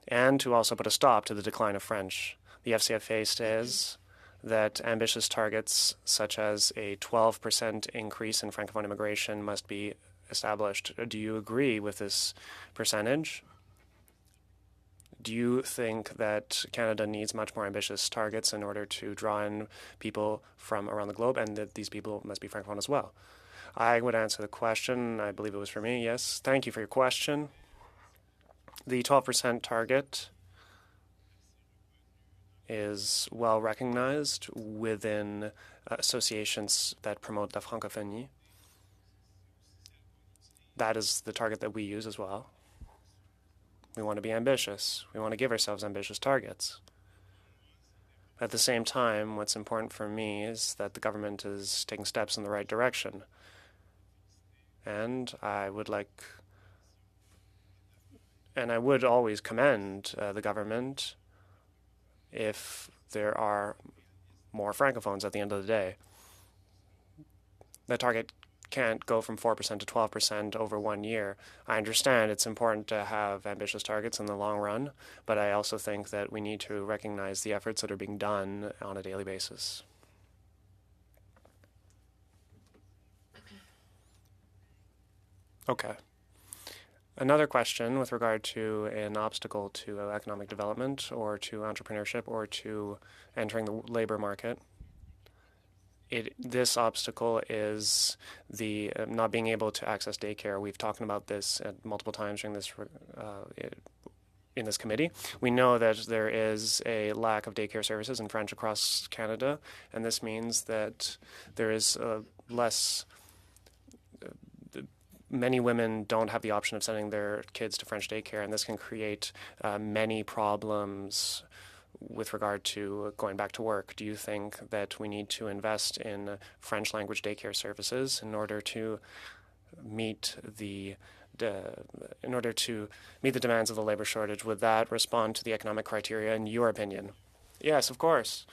and to also put a stop to the decline of French. The FCFA says that ambitious targets such as a 12% increase in Francophone immigration must be established. Do you agree with this percentage? Do you think that Canada needs much more ambitious targets in order to draw in people from around the globe, and that these people must be Francophone as well? I would answer the question. I believe it was for me. Yes. Thank you for your question. The 12% target is well recognized within associations that promote la francophonie. That is the target that we use as well. We want to be ambitious. We want to give ourselves ambitious targets. At the same time, what's important for me is that the government is taking steps in the right direction. And I would always commend the government if there are more Francophones at the end of the day. The target can't go from 4% to 12% over 1 year. I understand it's important to have ambitious targets in the long run, but I also think that we need to recognize the efforts that are being done on a daily basis. Okay. Another question with regard to an obstacle to economic development or to entrepreneurship or to entering the labor market. This obstacle is the not being able to access daycare. We've talked about this multiple times during this in this committee. We know that there is a lack of daycare services in French across Canada, and this means that there is many women don't have the option of sending their kids to French daycare, and this can create many problems with regard to going back to work. Do you think that we need to invest in French language daycare services in order to meet the demands of the labor shortage? Would that respond to the economic criteria in your opinion? Yes, of course.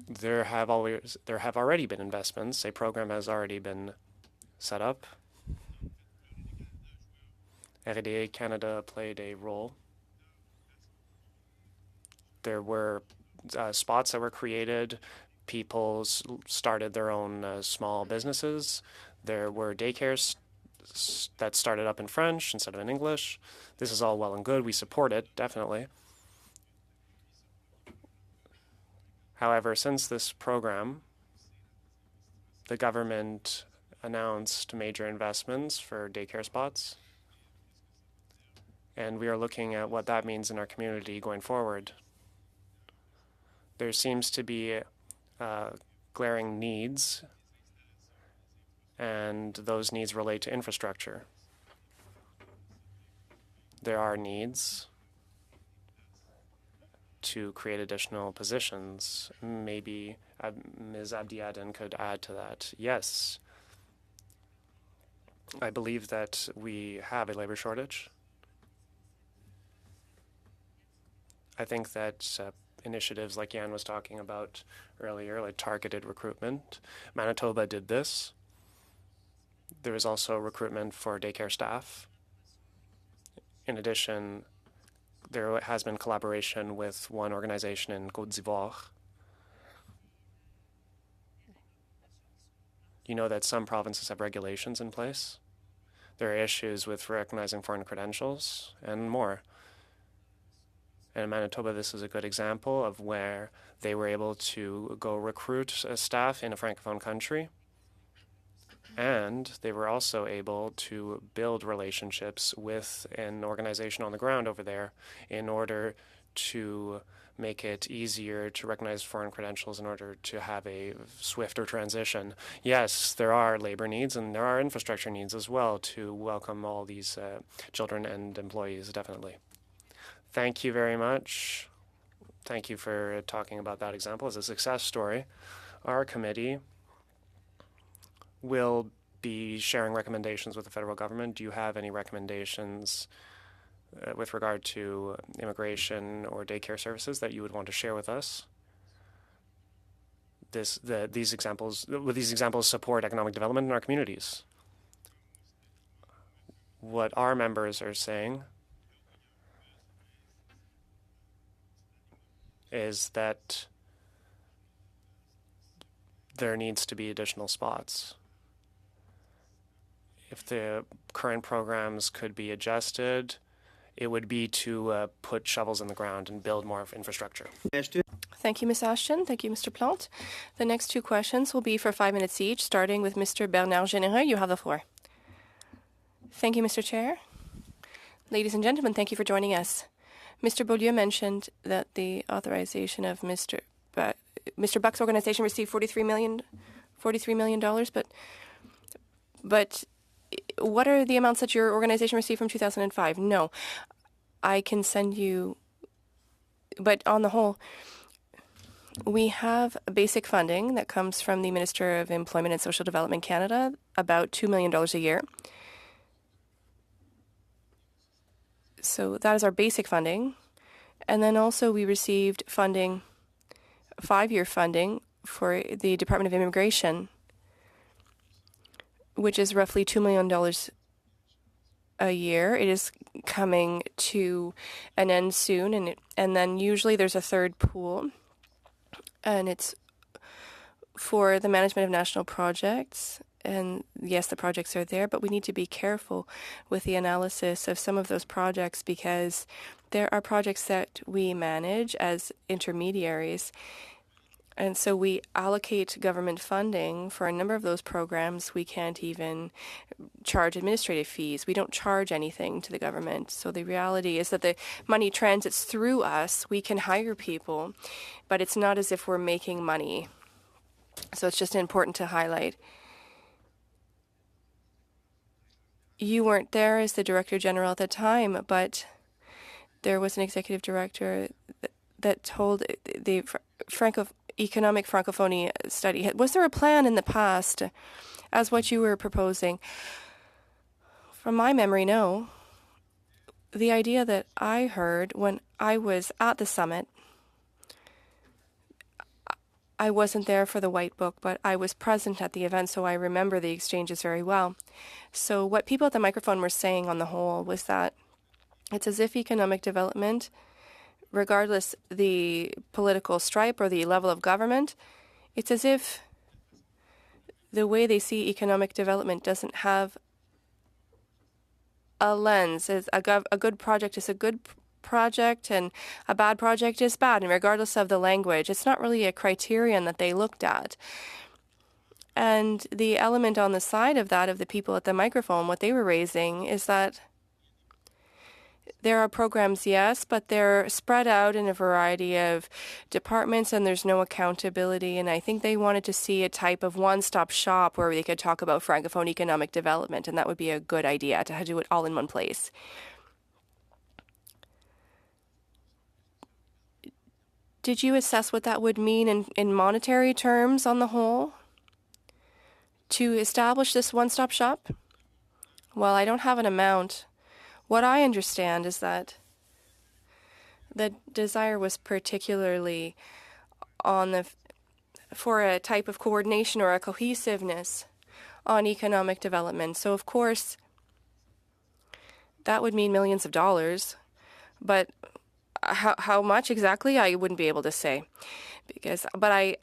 There have already been investments. A program has already been set up. R&D Canada played a role. There were spots that were created. People started their own small businesses. There were daycares that started up in French instead of in English. This is all well and good. We support it, definitely. However, since this program, the government announced major investments for daycare spots. And we are looking at what that means in our community going forward. There seems to be glaring needs, and those needs relate to infrastructure. There are needs to create additional positions. Maybe Ms. Abdiadin could add to that. Yes, I believe that we have a labor shortage. I think that initiatives like Jan was talking about earlier, like targeted recruitment, Manitoba did this. There is also recruitment for daycare staff. In addition, there has been collaboration with one organization in Côte d'Ivoire. You know that some provinces have regulations in place. There are issues with recognizing foreign credentials and more. And in Manitoba, this is a good example of where they were able to go recruit staff in a Francophone country. And they were also able to build relationships with an organization on the ground over there in order to make it easier to recognize foreign credentials in order to have a swifter transition. Yes, there are labor needs and there are infrastructure needs as well to welcome all these children and employees, definitely. Thank you very much. Thank you for talking about that example as a success story. Our committee will be sharing recommendations with the federal government. Do you have any recommendations with regard to immigration or daycare services that you would want to share with us? These examples support economic development in our communities. What our members are saying is that there needs to be additional spots. If the current programs could be adjusted, it would be to put shovels in the ground and build more infrastructure. Thank you, Ms. Ashton. Thank you, Mr. Plante. The next two questions will be for 5 minutes each, starting with Mr. Bernard Généreux. You have the floor. Thank you, Mr. Chair. Ladies and gentlemen, thank you for joining us. Mr. Beaulieu mentioned that the authorization of Mr. Buck's organization received $43 million, but what are the amounts that your organization received from 2005? No, I can send you, but on the whole, we have basic funding that comes from the Minister of Employment and Social Development Canada, about $2 million a year. So that is our basic funding. And then also we received funding, 5-year funding for the Department of Immigration, which is roughly $2 million a year. It is coming to an end soon, and then usually there's a third pool, and it's for the management of national projects. And yes, the projects are there, but we need to be careful with the analysis of some of those projects because there are projects that we manage as intermediaries. And so we allocate government funding for a number of those programs. We can't even charge administrative fees. We don't charge anything to the government. So the reality is that the money transits through us. We can hire people, but it's not as if we're making money. So it's just important to highlight. You weren't there as the Director General at the time, but there was an executive director that told the economic Francophonie study. Was there a plan in the past as what you were proposing? From my memory, no. The idea that I heard when I was at the summit, I wasn't there for the White Book, but I was present at the event, so I remember the exchanges very well. So what people at the microphone were saying on the whole was that it's as if economic development, regardless the political stripe or the level of government, it's as if the way they see economic development doesn't have a lens. A good project is a good project and a bad project is bad, and regardless of the language, it's not really a criterion that they looked at. And the element on the side of that, of the people at the microphone, what they were raising is that there are programs, yes, but they're spread out in a variety of departments and there's no accountability. And I think they wanted to see a type of one-stop shop where they could talk about Francophone economic development, and that would be a good idea to do it all in one place. Did you assess what that would mean in monetary terms on the whole to establish this one-stop shop? Well, I don't have an amount. What I understand is that the desire was particularly for a type of coordination or a cohesiveness on economic development. So, of course, that would mean millions of dollars, but how much exactly, I wouldn't be able to say, but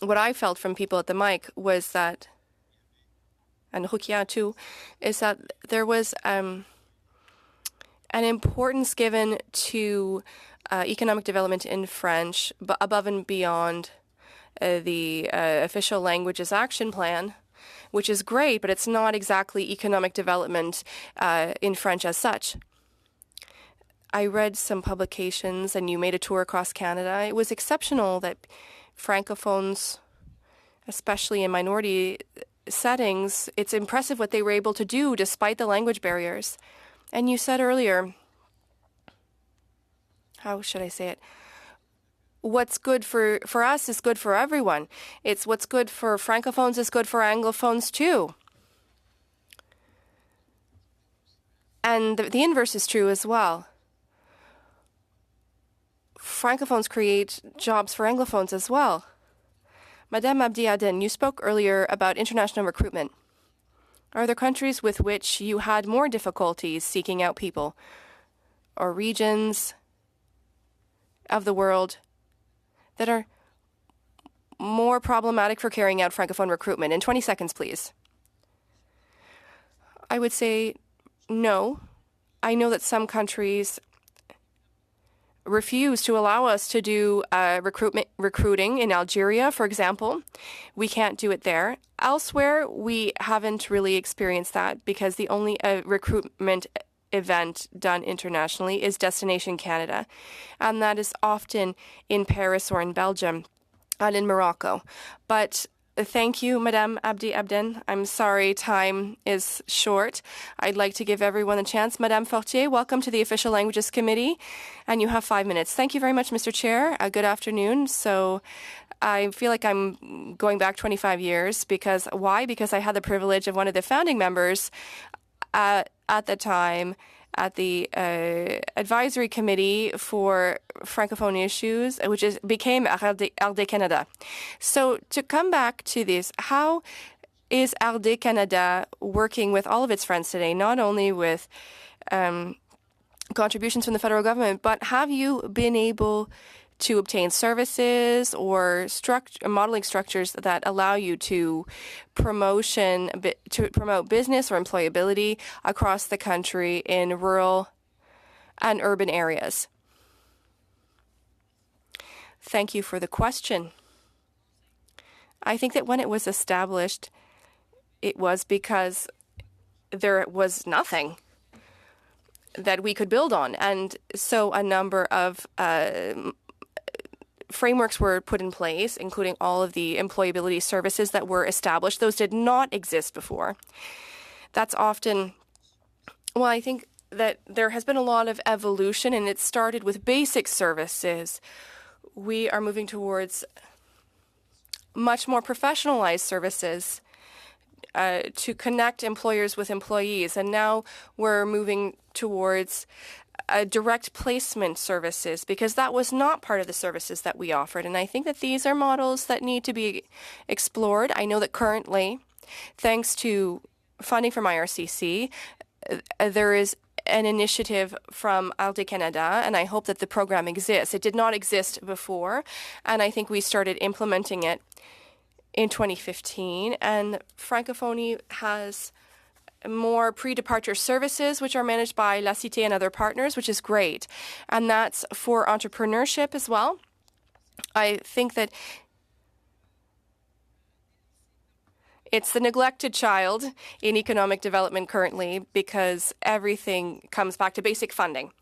what I felt from people at the mic was that and Rukia too, is that there was an importance given to economic development in French, but above and beyond the official languages action plan, which is great, but it's not exactly economic development in French as such. I read some publications and you made a tour across Canada. It was exceptional that Francophones, especially in minority settings, it's impressive what they were able to do despite the language barriers. And you said earlier, how should I say it? What's good for us is good for everyone. It's what's good for Francophones is good for Anglophones too. And the inverse is true as well. Francophones create jobs for Anglophones as well. Madame Abdi Aden, you spoke earlier about international recruitment. Are there countries with which you had more difficulties seeking out people, or regions of the world that are more problematic for carrying out Francophone recruitment? In 20 seconds, please. I would say no. I know that some countries refuse to allow us to do recruiting in Algeria, for example. We can't do it there. Elsewhere, we haven't really experienced that because the only recruitment event done internationally is Destination Canada, and that is often in Paris or in Belgium and in Morocco. But thank you, Madame Abdi Abden. I'm sorry time is short. I'd like to give everyone a chance. Madame Fortier, welcome to the Official Languages Committee, and you have 5 minutes. Thank you very much, Mr. Chair. Good afternoon. So I feel like I'm going back 25 years. Why? Because I had the privilege of one of the founding members at the time at the advisory committee for Francophone issues, which became ALDE Canada. So to come back to this, how is ALDE Canada working with all of its friends today, not only with contributions from the federal government, but have you been able to obtain services or modeling structures that allow you to promote business or employability across the country in rural and urban areas? Thank you for the question. I think that when it was established, it was because there was nothing that we could build on. And so a number of frameworks were put in place, including all of the employability services that were established. Those did not exist before. That's often, well, I think that there has been a lot of evolution, and it started with basic services. We are moving towards much more professionalized services to connect employers with employees. And now we're moving towards direct placement services, because that was not part of the services that we offered. And I think that these are models that need to be explored. I know that currently, thanks to funding from IRCC, there is an initiative from ALDE Canada, and I hope that the program exists. It did not exist before, and I think we started implementing it in 2015. And Francophonie has more pre-departure services, which are managed by La Cité and other partners, which is great. And that's for entrepreneurship as well. I think that it's the neglected child in economic development currently, because everything comes back to basic funding.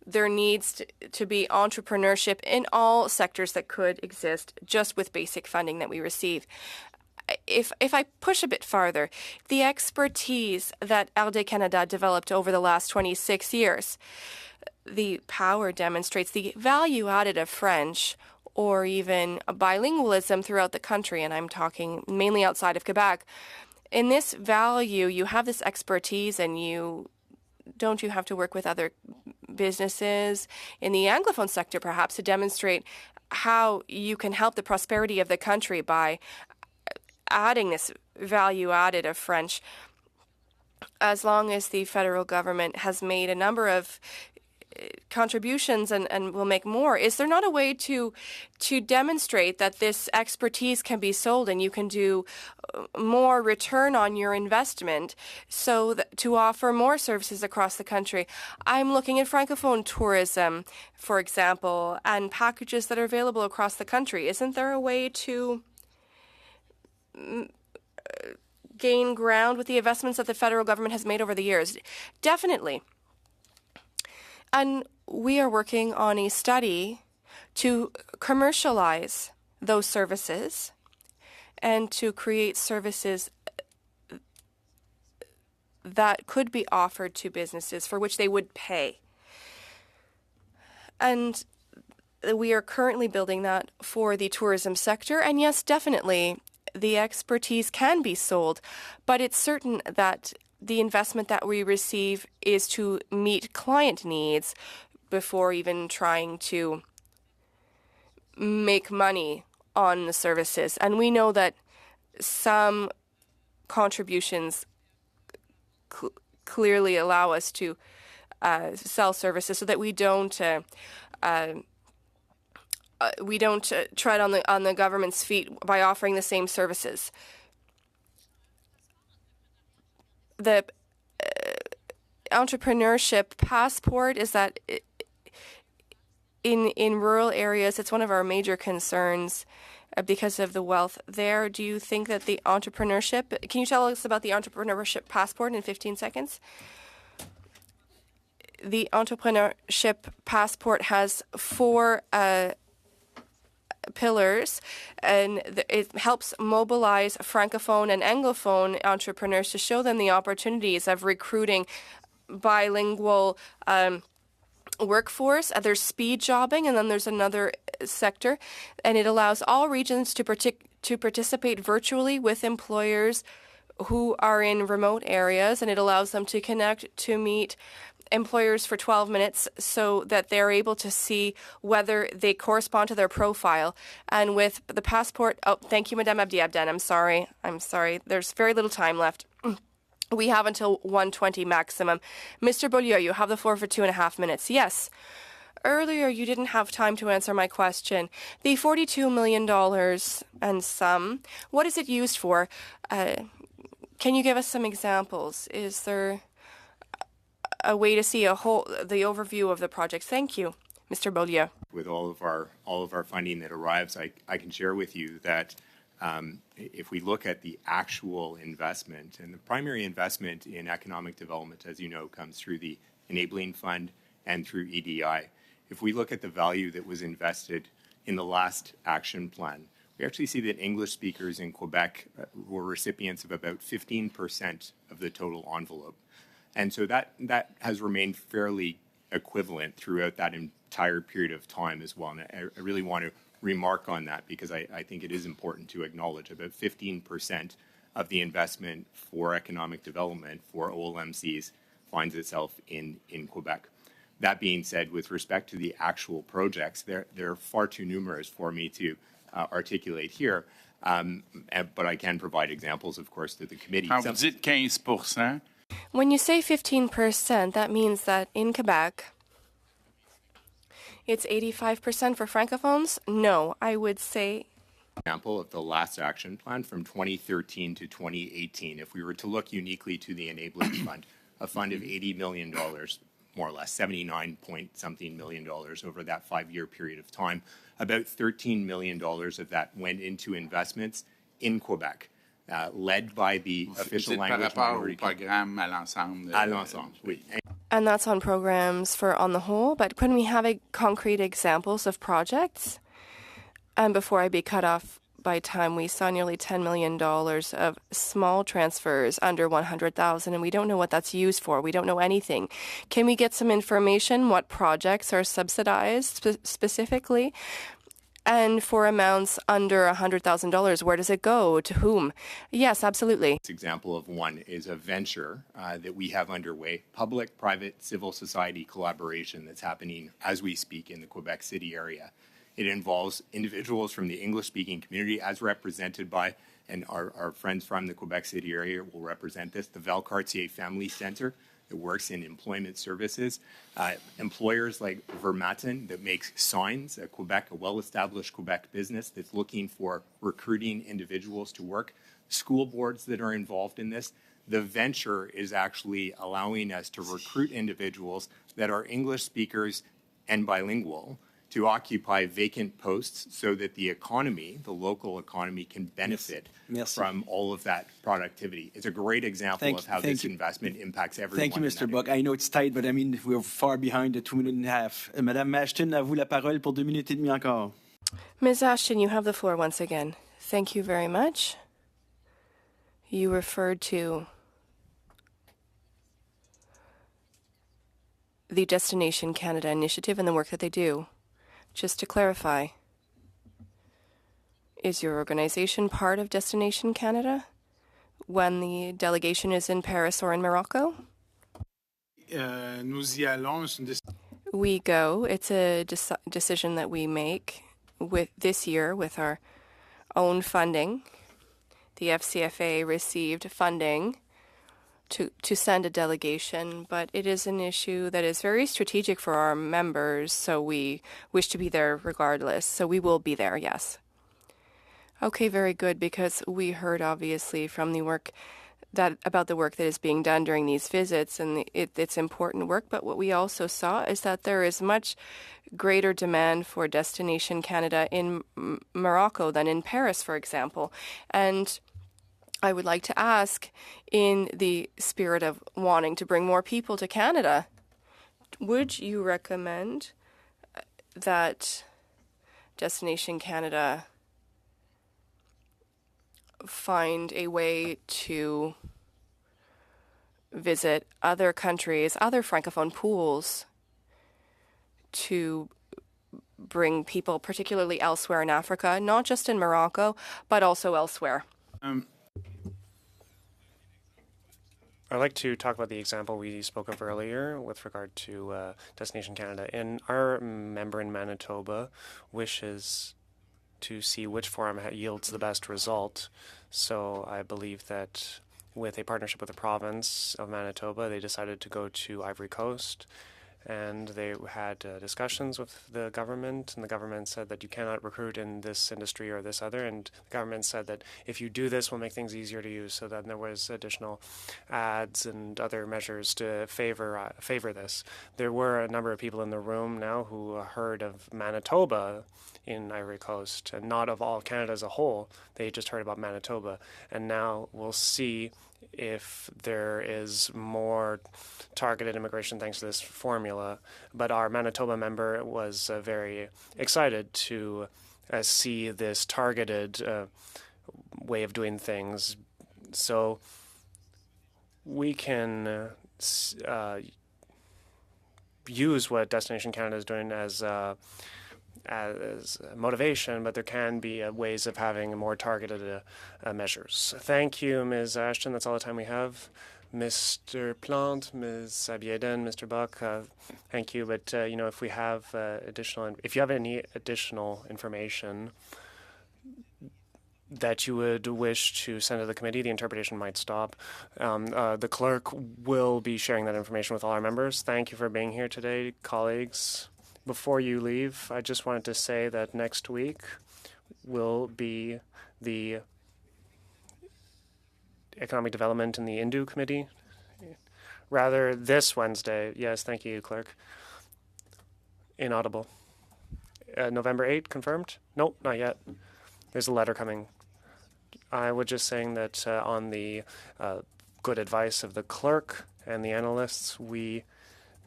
There needs to be entrepreneurship in all sectors that could exist just with basic funding that we receive. If I push a bit farther, the expertise that ALDE Canada developed over the last 26 years, the power demonstrates the value added of French or even bilingualism throughout the country, and I'm talking mainly outside of Quebec. In this value, you have this expertise, and you have to work with other businesses in the Anglophone sector, perhaps, to demonstrate how you can help the prosperity of the country by adding this value added of French. As long as the federal government has made a number of contributions and will make more. Is there not a way to demonstrate that this expertise can be sold and you can do more return on your investment so that to offer more services across the country? I'm looking at Francophone tourism, for example, and packages that are available across the country. Isn't there a way to gain ground with the investments that the federal government has made over the years? Definitely. And we are working on a study to commercialize those services and to create services that could be offered to businesses for which they would pay. And we are currently building that for the tourism sector. And yes, definitely, the expertise can be sold, but it's certain that the investment that we receive is to meet client needs before even trying to make money on the services. And we know that some contributions clearly allow us to sell services so that we don't tread on the government's feet by offering the same services. The entrepreneurship passport is that in rural areas, it's one of our major concerns because of the wealth there. Do you think that the entrepreneurship, can you tell us about the entrepreneurship passport in 15 seconds? The entrepreneurship passport has 4 pillars, and it helps mobilize Francophone and Anglophone entrepreneurs to show them the opportunities of recruiting bilingual workforce. There's speed jobbing, and then there's another sector, and it allows all regions to participate virtually with employers who are in remote areas, and it allows them to connect to meet employers for 12 minutes so that they're able to see whether they correspond to their profile. And with the passport, thank you, Madame Abdi Abden. I'm sorry. There's very little time left. We have until 1:20 maximum. Mr. Beaulieu, you have the floor for 2.5 minutes. Yes. Earlier, you didn't have time to answer my question. The $42 million and some, what is it used for? Can you give us some examples? Is there a way to see the overview of the project? Thank you, Mr. Beaulieu. With all of our funding that arrives, I can share with you that if we look at the actual investment, and the primary investment in economic development, as you know, comes through the Enabling Fund and through EDI. If we look at the value that was invested in the last action plan, we actually see that English speakers in Quebec were recipients of about 15% of the total envelope. And so that has remained fairly equivalent throughout that entire period of time as well. And I really want to remark on that because I think it is important to acknowledge about 15% of the investment for economic development for OLMCs finds itself in Quebec. That being said, with respect to the actual projects, they're far too numerous for me to articulate here, but I can provide examples, of course, to the committee. Quand vous dites 15%, when you say 15%, that means that in Quebec, it's 85% for Francophones? No, I would say. Example of the last action plan from 2013 to 2018. If we were to look uniquely to the Enabling Fund, a fund of $80 million, more or less, 79-point-something million dollars over that 5-year period of time, about $13 million of that went into investments in Quebec. Led by the official language minority. À l'ensemble, oui. And that's on programs for on the whole, but can we have concrete examples of projects? And before I be cut off by time, we saw nearly $10 million of small transfers under $100,000, and we don't know what that's used for. We don't know anything. Can we get some information, what projects are subsidized specifically? And for amounts under $100,000, where does it go? To whom? Yes, absolutely. This example of one is a venture that we have underway, public-private civil society collaboration that's happening as we speak in the Quebec City area. It involves individuals from the English-speaking community as represented by, and our friends from the Quebec City area will represent this, the Valcartier Family Centre, that works in employment services. Employers like Vermaten that makes signs at Quebec, a well-established Quebec business that's looking for recruiting individuals to work. School boards that are involved in this. The venture is actually allowing us to recruit individuals that are English speakers and bilingual to occupy vacant posts so that the economy, the local economy, can benefit from all of that productivity. It's a great example of how this investment impacts everyone. Thank you, Mr. Buck. I know it's tight, but I mean, we're far behind the 2 minutes and a half. Madame Ashton, à vous la parole pour 2 minutes et demie encore. Ms. Ashton, you have the floor once again. Thank you very much. You referred to the Destination Canada initiative and the work that they do. Just to clarify, is your organization part of Destination Canada when the delegation is in Paris or in Morocco? Nous y allons. We go. It's a decision that we make with this year with our own funding. The FCFA received funding to send a delegation, but it is an issue that is very strategic for our members, so we wish to be there regardless. So we will be there, yes. Okay, very good, because we heard obviously from the work about the work that is being done during these visits, and it's important work, but what we also saw is that there is much greater demand for Destination Canada in Morocco than in Paris, for example. And I would like to ask, in the spirit of wanting to bring more people to Canada, would you recommend that Destination Canada find a way to visit other countries, other Francophone pools, to bring people, particularly elsewhere in Africa, not just in Morocco, but also elsewhere? I'd like to talk about the example we spoke of earlier with regard to Destination Canada. And our member in Manitoba wishes to see which forum yields the best result. So I believe that with a partnership with the province of Manitoba, they decided to go to Ivory Coast. And they had discussions with the government, and the government said that you cannot recruit in this industry or this other. And the government said that if you do this, we'll make things easier to use. So then there was additional ads and other measures to favor this. There were a number of people in the room now who heard of Manitoba in Ivory Coast, and not of all of Canada as a whole. They just heard about Manitoba. And now we'll see if there is more targeted immigration thanks to this formula. But our Manitoba member was very excited to see this targeted way of doing things. So we can use what Destination Canada is doing as motivation, but there can be ways of having more targeted measures. Thank you, Ms. Ashton. That's all the time we have. Mr. Plante, Ms. Abieden, Mr. Buck, thank you. But if we have if you have any additional information that you would wish to send to the committee, the interpretation might stop. The clerk will be sharing that information with all our members. Thank you for being here today, colleagues. Before you leave, I just wanted to say that next week will be the Economic Development in the Indu Committee. Rather, this Wednesday. Yes, thank you, clerk. Inaudible. November 8th, confirmed? Nope, not yet. There's a letter coming. I was just saying that on the good advice of the clerk and the analysts, we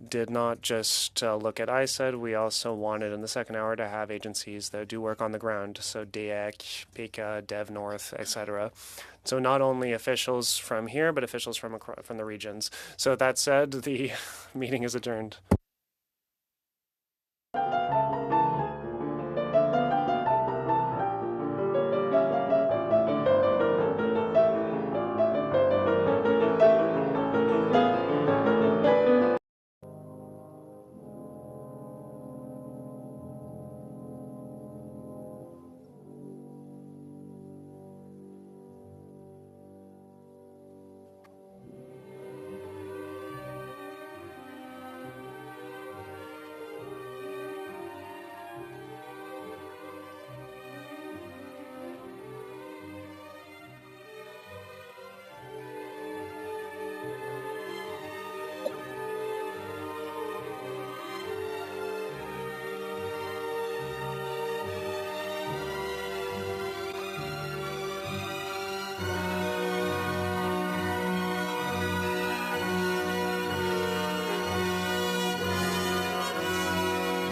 did not just look at ISED, we also wanted in the second hour to have agencies that do work on the ground, so DEC, PICA, Dev North, etc. So not only officials from here, but officials from the regions. So that said, the meeting is adjourned.